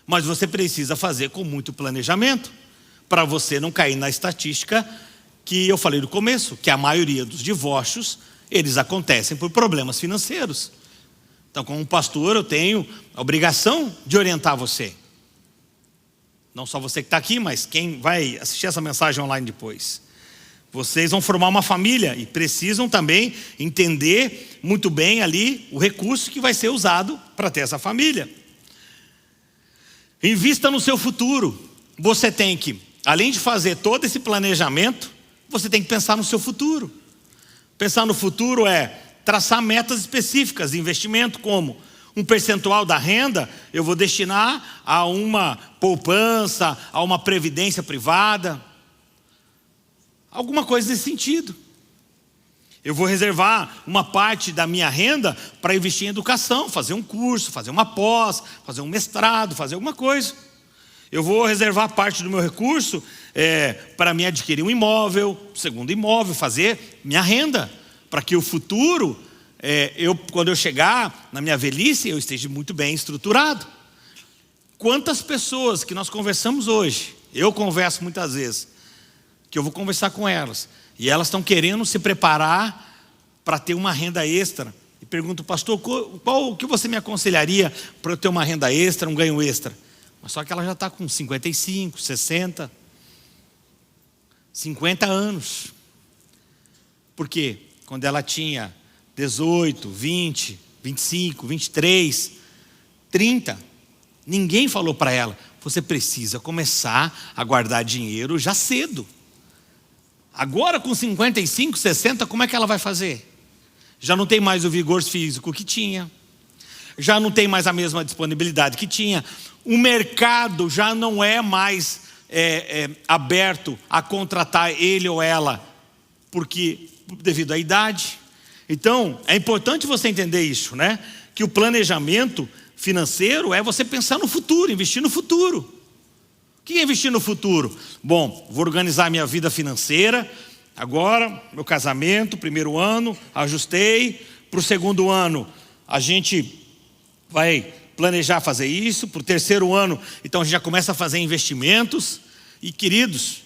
Mas você precisa fazer com muito planejamento, para você não cair na estatística que eu falei no começo, que a maioria dos divórcios, eles acontecem por problemas financeiros. Então, como pastor, eu tenho a obrigação de orientar você. Não só você que está aqui, mas quem vai assistir essa mensagem online depois. Vocês vão formar uma família e precisam também entender muito bem ali o recurso que vai ser usado para ter essa família. Invista no seu futuro. Você tem que, além de fazer todo esse planejamento, você tem que pensar no seu futuro. Pensar no futuro é traçar metas específicas de investimento, como um percentual da renda eu vou destinar a uma poupança, a uma previdência privada, alguma coisa nesse sentido. Eu vou reservar uma parte da minha renda para investir em educação, fazer um curso, fazer uma pós, fazer um mestrado, fazer alguma coisa. Eu vou reservar parte do meu recurso para me adquirir um imóvel, segundo imóvel, fazer minha renda, para que o futuro, quando eu chegar na minha velhice, eu esteja muito bem estruturado. Quantas pessoas que nós conversamos hoje, eu converso muitas vezes, que eu vou conversar com elas, e elas estão querendo se preparar para ter uma renda extra, e pergunto, pastor, o que você me aconselharia para eu ter uma renda extra, um ganho extra? Mas só que ela já está com 55, 60, 50 anos. Por quê? Quando ela tinha 18, 20, 25, 23, 30, ninguém falou para ela, você precisa começar a guardar dinheiro já cedo. Agora com 55, 60, como é que ela vai fazer? Já não tem mais o vigor físico que tinha, já não tem mais a mesma disponibilidade que tinha, o mercado já não é mais aberto a contratar ele ou ela, porque devido à idade. Então, é importante você entender isso, né? Que o planejamento financeiro é você pensar no futuro, investir no futuro. O que é investir no futuro? Bom, vou organizar minha vida financeira, agora, meu casamento, primeiro ano, ajustei, para o segundo ano, a gente vai planejar fazer isso, para o terceiro ano, então a gente já começa a fazer investimentos, e queridos,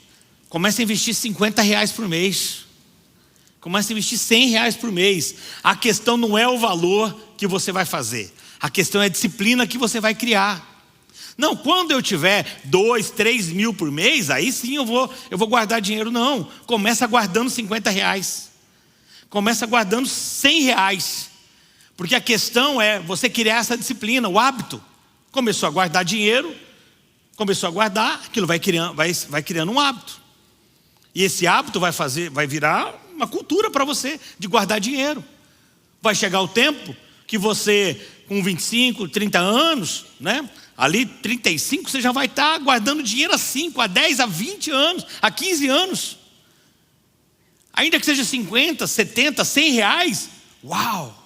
comece a investir R$50 por mês, comece a investir R$100 por mês, a questão não é o valor que você vai fazer, a questão é a disciplina que você vai criar. Não, quando eu tiver 2, 3 mil por mês, aí sim eu vou guardar dinheiro. Não, começa guardando R$50, começa guardando R$100, porque a questão é você criar essa disciplina, o hábito. Começou a guardar dinheiro, começou a guardar, aquilo vai criando um hábito, e esse hábito vai virar uma cultura para você de guardar dinheiro. Vai chegar o tempo que você, com 25, 30 anos, né? Ali 35, você já vai estar guardando dinheiro há 5, a 10, a 20 anos, a 15 anos. Ainda que seja 50, 70, R$100, uau!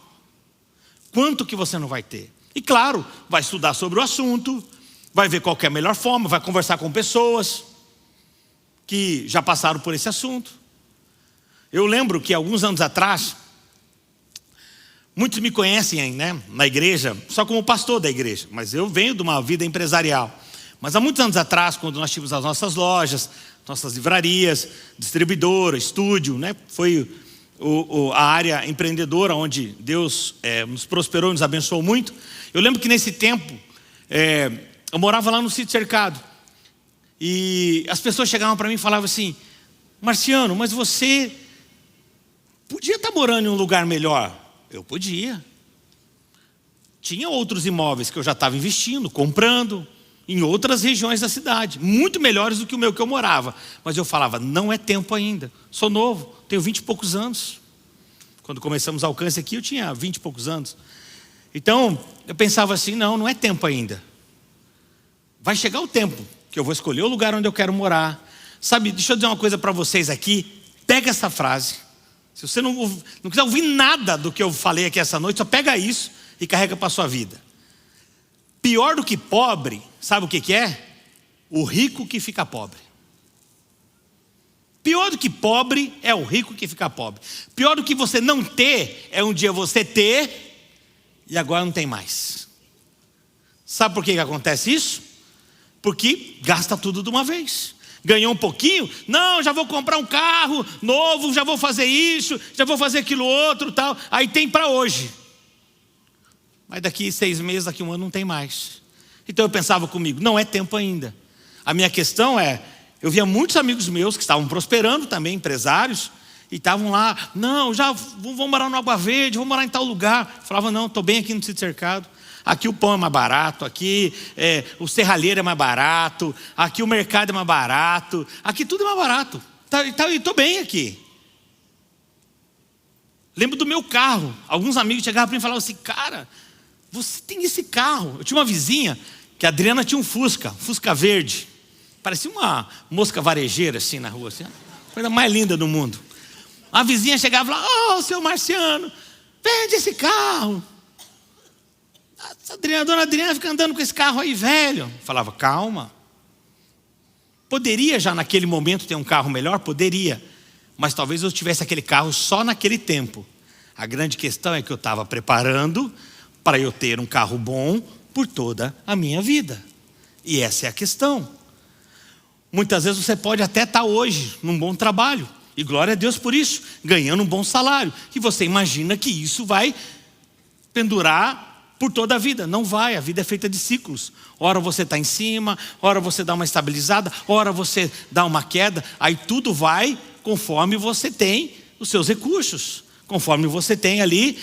Quanto que você não vai ter? E claro, vai estudar sobre o assunto, vai ver qual que é a melhor forma, vai conversar com pessoas que já passaram por esse assunto. Eu lembro que alguns anos atrás, muitos me conhecem, né, na igreja, só como pastor da igreja, mas eu venho de uma vida empresarial. Mas há muitos anos atrás, quando nós tínhamos as nossas lojas, nossas livrarias, distribuidora, estúdio, né, foi a área empreendedora onde Deus nos prosperou, nos abençoou muito. Eu lembro que nesse tempo, eu morava lá no Sítio Cercado, e as pessoas chegavam para mim e falavam assim: Marciano, mas você podia estar morando em um lugar melhor. Eu podia. Tinha outros imóveis que eu já estava investindo, comprando, em outras regiões da cidade, muito melhores do que o meu que eu morava. Mas eu falava, não é tempo ainda, sou novo, tenho 20 e poucos anos. Quando começamos o Alcance aqui, eu tinha 20 e poucos anos. Então, eu pensava assim, não é tempo ainda. Vai chegar o tempo que eu vou escolher o lugar onde eu quero morar. Sabe, deixa eu dizer uma coisa para vocês aqui. Pega essa frase. Se você não quiser ouvir nada do que eu falei aqui essa noite, só pega isso e carrega para a sua vida. Pior do que pobre, sabe o que é? O rico que fica pobre. Pior do que pobre é o rico que fica pobre. Pior do que você não ter é um dia você ter e agora não tem mais. Sabe por que acontece isso? Porque gasta tudo de uma vez. Ganhou um pouquinho, não, já vou comprar um carro novo, já vou fazer isso, já vou fazer aquilo outro, tal. Aí tem para hoje. Mas daqui 6 meses, daqui 1 ano não tem mais. Então eu pensava comigo, não é tempo ainda. A minha questão é, eu via muitos amigos meus que estavam prosperando também, empresários, e estavam lá, não, já vou morar no Água Verde, vou morar em tal lugar. Eu falava, não, estou bem aqui no Sítio Cercado. Aqui o pão é mais barato, aqui o serralheiro é mais barato, aqui o mercado é mais barato, aqui tudo é mais barato. Estou bem aqui. Lembro do meu carro. Alguns amigos chegavam para mim e falavam assim, cara, você tem esse carro. Eu tinha uma vizinha, que a Adriana tinha um Fusca verde. Parecia uma mosca varejeira assim na rua, assim, a coisa mais linda do mundo. A vizinha chegava lá, seu Marciano, vende esse carro. A dona Adriana fica andando com esse carro aí velho. Eu falava, calma. Poderia já naquele momento ter um carro melhor? Poderia. Mas talvez eu tivesse aquele carro só naquele tempo. A grande questão é que eu estava preparando para eu ter um carro bom por toda a minha vida. E essa é a questão. Muitas vezes você pode até estar hoje num bom trabalho, e glória a Deus por isso, ganhando um bom salário, e você imagina que isso vai pendurar por toda a vida. Não vai, a vida é feita de ciclos. Ora você está em cima, ora você dá uma estabilizada, ora você dá uma queda. Aí tudo vai conforme você tem os seus recursos, conforme você tem ali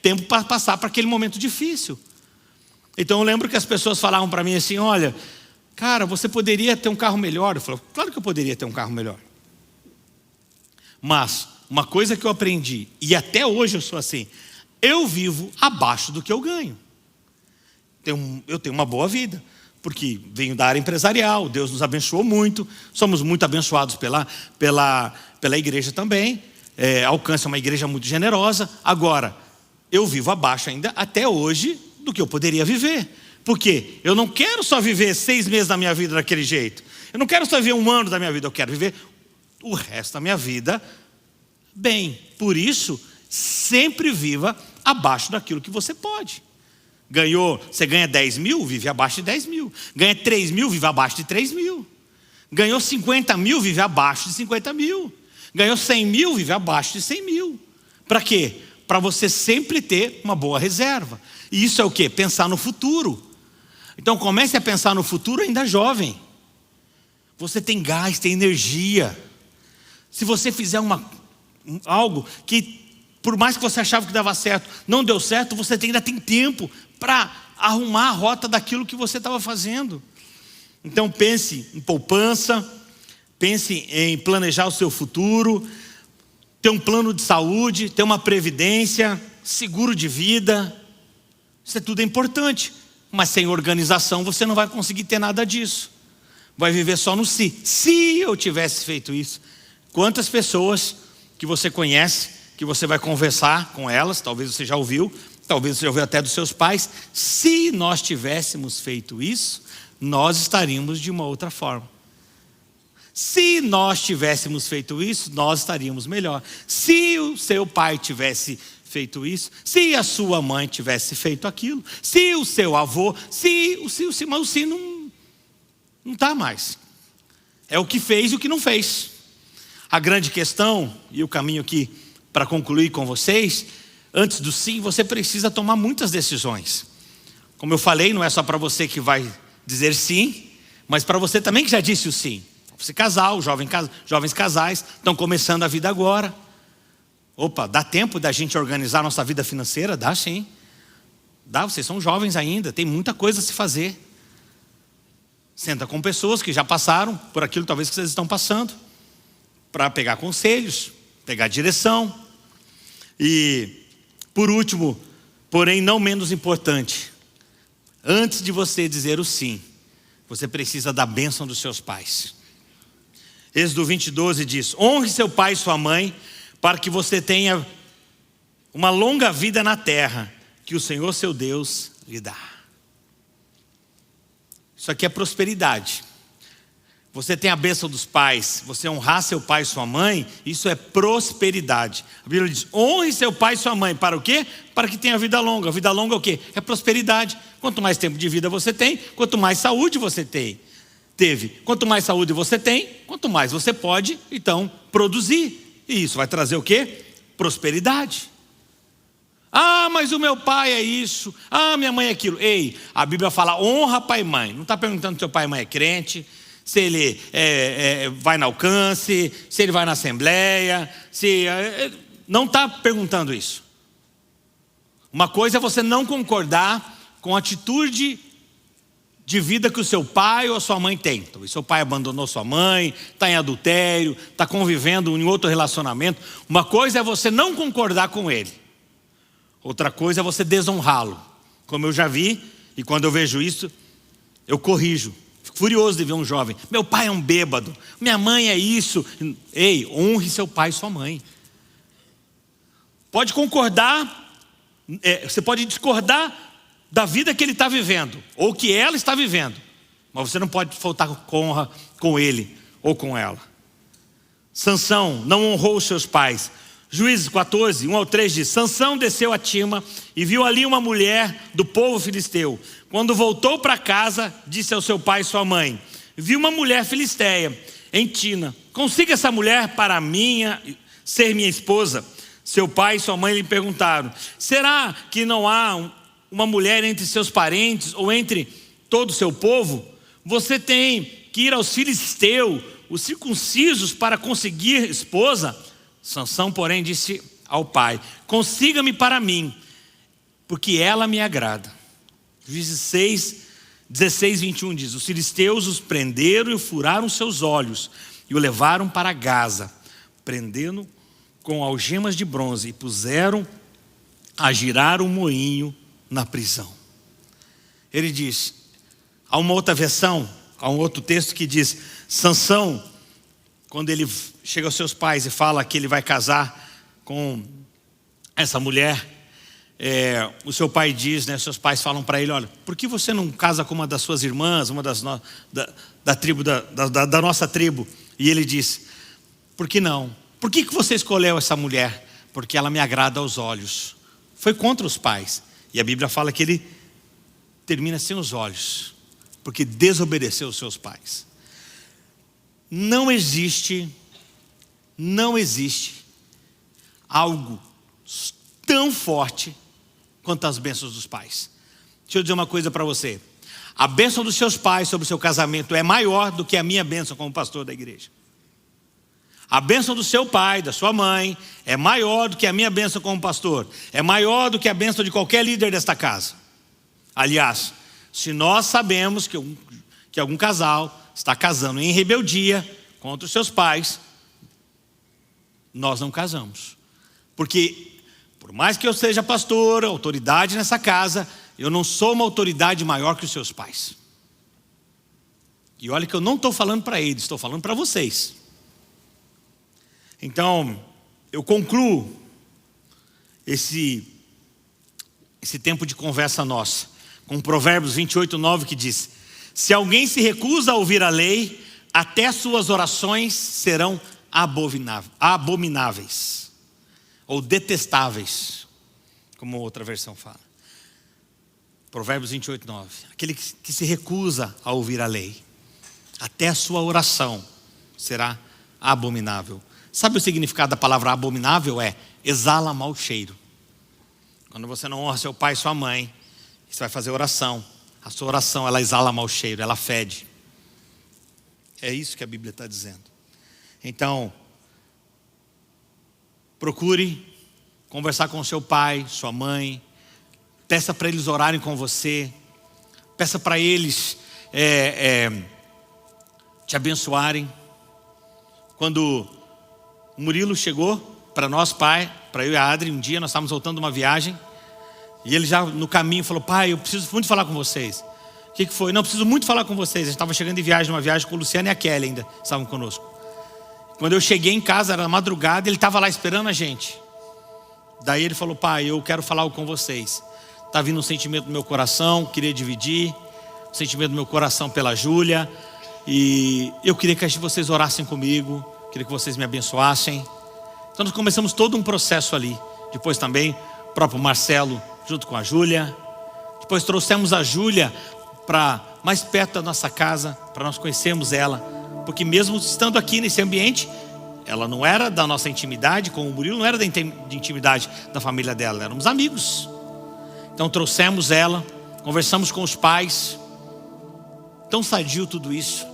tempo para passar para aquele momento difícil. Então eu lembro que as pessoas falavam para mim assim, olha, cara, você poderia ter um carro melhor. Eu falei, claro que eu poderia ter um carro melhor. Mas uma coisa que eu aprendi, e até hoje eu sou assim, eu vivo abaixo do que eu ganho. Eu tenho uma boa vida, porque venho da área empresarial, Deus nos abençoou muito, somos muito abençoados pela igreja também. Alcance é uma igreja muito generosa. Agora, eu vivo abaixo ainda, até hoje, do que eu poderia viver. Porque eu não quero só viver 6 meses da minha vida daquele jeito. Eu não quero só viver 1 ano da minha vida, eu quero viver o resto da minha vida bem. Por isso, sempre viva abaixo daquilo que você pode. Você ganha 10 mil, vive abaixo de 10 mil. Ganha 3 mil, vive abaixo de 3 mil. Ganhou 50 mil, vive abaixo de 50 mil. Ganhou 100 mil, vive abaixo de 100 mil. Para quê? Para você sempre ter uma boa reserva. E isso é o quê? Pensar no futuro. Então comece a pensar no futuro ainda jovem. Você tem gás, tem energia. Se você fizer algo que, por mais que você achava que dava certo, não deu certo, você ainda tem tempo para arrumar a rota daquilo que você estava fazendo. Então pense em poupança, pense em planejar o seu futuro, ter um plano de saúde, ter uma previdência, seguro de vida. Isso tudo é importante, mas sem organização você não vai conseguir ter nada disso. Vai viver só no si. Se eu tivesse feito isso. Quantas pessoas que você conhece, que você vai conversar com elas, talvez você já ouviu, talvez você ouviu até dos seus pais, se nós tivéssemos feito isso, nós estaríamos de uma outra forma. Se nós tivéssemos feito isso, nós estaríamos melhor. Se o seu pai tivesse feito isso, se a sua mãe tivesse feito aquilo, se o seu avô, mas o se não está mais. É o que fez e o que não fez. A grande questão, e o caminho aqui para concluir com vocês, antes do sim, você precisa tomar muitas decisões. Como eu falei, não é só para você que vai dizer sim, mas para você também que já disse o sim. Você casal, jovens casais, estão começando a vida agora. Opa, dá tempo da gente organizar nossa vida financeira? Dá sim. Dá, vocês são jovens ainda, tem muita coisa a se fazer. Senta com pessoas que já passaram por aquilo talvez que vocês estão passando, para pegar conselhos, pegar direção. E, por último, porém não menos importante, antes de você dizer o sim, você precisa da bênção dos seus pais. Êxodo 20:12 diz: honre seu pai e sua mãe, para que você tenha uma longa vida na terra, que o Senhor seu Deus lhe dá. Isso aqui é prosperidade. Você tem a bênção dos pais, você honrar seu pai e sua mãe, isso é prosperidade. A Bíblia diz: honre seu pai e sua mãe, para o quê? Para que tenha vida longa. A vida longa é o quê? É prosperidade. Quanto mais tempo de vida você tem, quanto mais saúde você teve. Quanto mais saúde você tem, quanto mais você pode, então, produzir. E isso vai trazer o quê? Prosperidade. Ah, mas o meu pai é isso. Ah, minha mãe é aquilo. Ei, a Bíblia fala: honra pai e mãe. Não está perguntando se seu pai e mãe é crente, se ele vai no alcance, se ele vai na assembleia, não está perguntando isso. Uma coisa é você não concordar com a atitude de vida que o seu pai ou a sua mãe tem. Talvez seu pai abandonou sua mãe, está em adultério, está convivendo em outro relacionamento. Uma coisa é você não concordar com ele. Outra coisa é você desonrá-lo. Como eu já vi, e quando eu vejo isso, eu corrijo. Fico furioso de ver um jovem: meu pai é um bêbado, minha mãe é isso. Ei, honre seu pai e sua mãe. Pode concordar, você pode discordar da vida que ele está vivendo, ou que ela está vivendo, mas você não pode faltar com honra com ele ou com ela. Sansão não honrou os seus pais. Juízes 14, 1-3 diz: Sansão desceu a Tima e viu ali uma mulher do povo filisteu. Quando voltou para casa, disse ao seu pai e sua mãe: vi uma mulher filisteia em Tina, consiga essa mulher para ser minha esposa. Seu pai e sua mãe lhe perguntaram: será que não há uma mulher entre seus parentes ou entre todo o seu povo? Você tem que ir aos filisteus, os circuncisos, para conseguir esposa? Sansão, porém, disse ao pai: consiga-me para mim, porque ela me agrada. Juízes 16:21 diz: os filisteus os prenderam e furaram seus olhos e o levaram para Gaza, prendendo com algemas de bronze, e puseram a girar um moinho na prisão. Ele diz, há uma outra versão, há um outro texto que diz: Sansão, quando ele chega aos seus pais e fala que ele vai casar com essa mulher, o seu pai diz, seus pais falam para ele: olha, por que você não casa com uma das suas irmãs, uma da tribo da nossa tribo? E ele diz: por que não? Por que você escolheu essa mulher? Porque ela me agrada aos olhos. Foi contra os pais. E a Bíblia fala que ele termina sem os olhos, porque desobedeceu os seus pais. Não existe algo tão forte quanto as bênçãos dos pais. Deixa eu dizer uma coisa para você: a bênção dos seus pais sobre o seu casamento é maior do que a minha bênção como pastor da igreja. A bênção do seu pai, da sua mãe, é maior do que a minha bênção como pastor. É maior do que a bênção de qualquer líder desta casa. Aliás, se nós sabemos que algum casal está casando em rebeldia contra os seus pais, nós não casamos. Porque, por mais que eu seja pastor, autoridade nessa casa, eu não sou uma autoridade maior que os seus pais. E olha que eu não estou falando para eles, estou falando para vocês. Então, eu concluo esse esse tempo de conversa nossa com Provérbios 28:9, que diz: se alguém se recusa a ouvir a lei, até suas orações serão abomináveis ou detestáveis, como outra versão fala. Provérbios 28:9. Aquele que se recusa a ouvir a lei, até a sua oração será abominável. Sabe o significado da palavra abominável? É exala mau cheiro. Quando você não honra seu pai e sua mãe, você vai fazer oração. A sua oração, ela exala mau cheiro, ela fede. É isso que a Bíblia está dizendo. Então, procure conversar com seu pai, sua mãe. Peça para eles orarem com você. Peça para eles te abençoarem. Quando o Murilo chegou para nós, pai, para eu e a Adri, um dia nós estávamos voltando de uma viagem, e ele já no caminho falou: pai, eu preciso muito falar com vocês. O que foi? Não, eu preciso muito falar com vocês. A gente estava chegando de viagem, numa viagem com o Luciano e a Kelly ainda estavam conosco. Quando eu cheguei em casa, era madrugada, ele estava lá esperando a gente. Daí ele falou: pai, eu quero falar com vocês. Está vindo um sentimento no meu coração, queria dividir. Um sentimento no meu coração pela Júlia. E eu queria que vocês orassem comigo. Queria que vocês me abençoassem. Então nós começamos todo um processo ali. Depois também o próprio Marcelo junto com a Júlia. Depois trouxemos a Júlia para mais perto da nossa casa, para nós conhecermos ela. Porque mesmo estando aqui nesse ambiente, ela não era da nossa intimidade, com o Murilo não era de intimidade da família dela, éramos amigos. Então trouxemos ela, conversamos com os pais. Tão sadio tudo isso.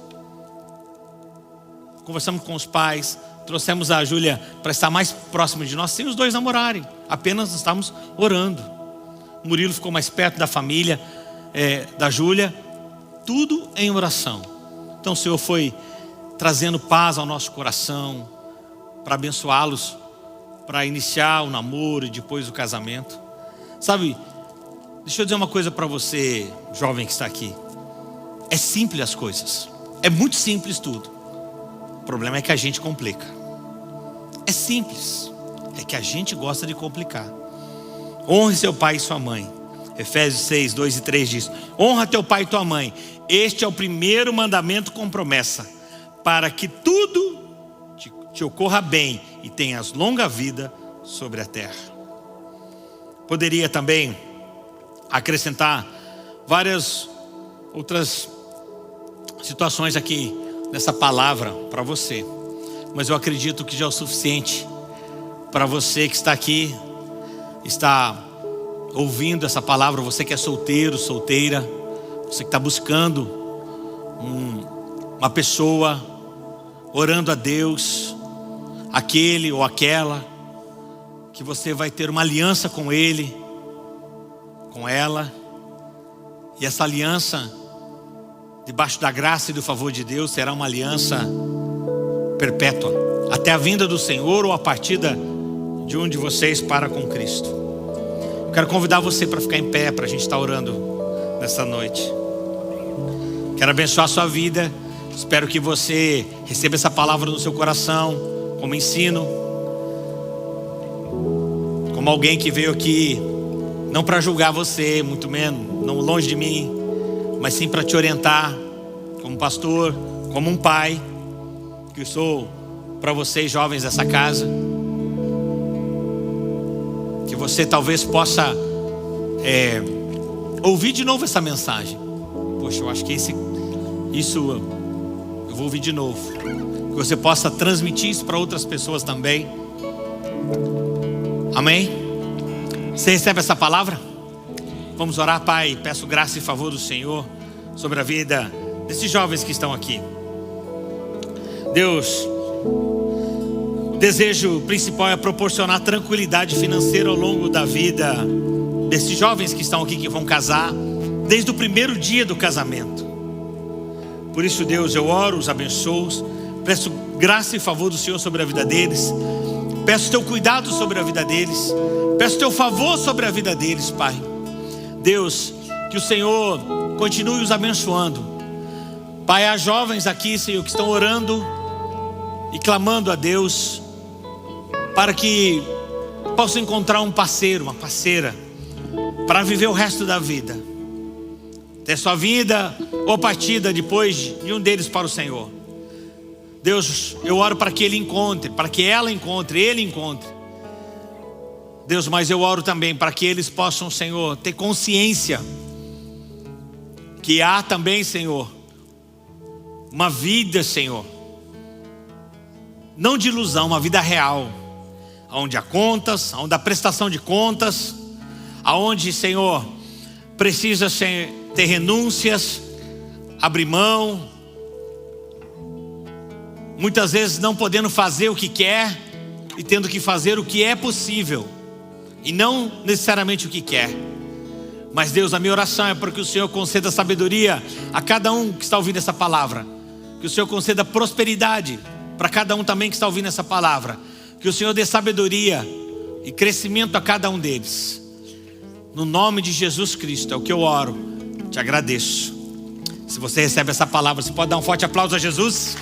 Conversamos com os pais, trouxemos a Júlia para estar mais próxima de nós, sem os dois namorarem, apenas estávamos orando. O Murilo ficou mais perto da família da Júlia, tudo em oração. Então o Senhor foi trazendo paz ao nosso coração, para abençoá-los, para iniciar o namoro e depois o casamento. Sabe, deixa eu dizer uma coisa para você, jovem que está aqui. É simples as coisas, é muito simples tudo. O problema é que a gente complica. É simples, é que a gente gosta de complicar. Honre seu pai e sua mãe. Efésios 6, 2 e 3 diz: honra teu pai e tua mãe. Este é o primeiro mandamento com promessa, para que tudo te ocorra bem e tenhas longa vida sobre a terra. Poderia também acrescentar várias outras situações aqui nessa palavra para você, mas eu acredito que já é o suficiente para você que está aqui, está ouvindo essa palavra. Você que é solteiro, solteira, você que está buscando uma pessoa, orando a Deus, aquele ou aquela que você vai ter uma aliança com ele, com ela, e essa aliança, debaixo da graça e do favor de Deus, será uma aliança perpétua, até a vinda do Senhor ou a partida de um de vocês para com Cristo. Eu quero convidar você para ficar em pé, para a gente estar orando nessa noite. Quero abençoar a sua vida. Espero que você receba essa palavra no seu coração, como ensino, como alguém que veio aqui, não para julgar você, muito menos, não longe de mim, mas sim para te orientar, como pastor, como um pai, que eu sou para vocês jovens dessa casa. Que você talvez possa ouvir de novo essa mensagem. Poxa, eu acho que isso eu vou ouvir de novo. Que você possa transmitir isso para outras pessoas também. Amém? Você recebe essa palavra? Vamos orar. Pai, peço graça e favor do Senhor sobre a vida desses jovens que estão aqui. Deus, o desejo principal é proporcionar tranquilidade financeira ao longo da vida desses jovens que estão aqui, que vão casar, desde o primeiro dia do casamento. Por isso, Deus, eu oro, os abençoo, peço graça e favor do Senhor sobre a vida deles, peço teu cuidado sobre a vida deles, peço teu favor sobre a vida deles, Pai. Deus, que o Senhor continue os abençoando. Pai, há jovens aqui, Senhor, que estão orando e clamando a Deus para que possam encontrar um parceiro, uma parceira, para viver o resto da vida, ter sua vida ou partida depois de um deles para o Senhor. Deus, eu oro para que ele encontre, para que ela encontre, ele encontre. Deus, mas eu oro também para que eles possam, Senhor, ter consciência que há também, Senhor, uma vida, Senhor, não de ilusão, uma vida real, onde há contas, onde há prestação de contas, aonde, Senhor, precisa ter renúncias, abrir mão, muitas vezes não podendo fazer o que quer e tendo que fazer o que é possível e não necessariamente o que quer. Mas Deus, a minha oração é para que o Senhor conceda sabedoria a cada um que está ouvindo essa palavra, que o Senhor conceda prosperidade para cada um também que está ouvindo essa palavra, que o Senhor dê sabedoria e crescimento a cada um deles. No nome de Jesus Cristo é o que eu oro, te agradeço. Se você recebe essa palavra, você pode dar um forte aplauso a Jesus?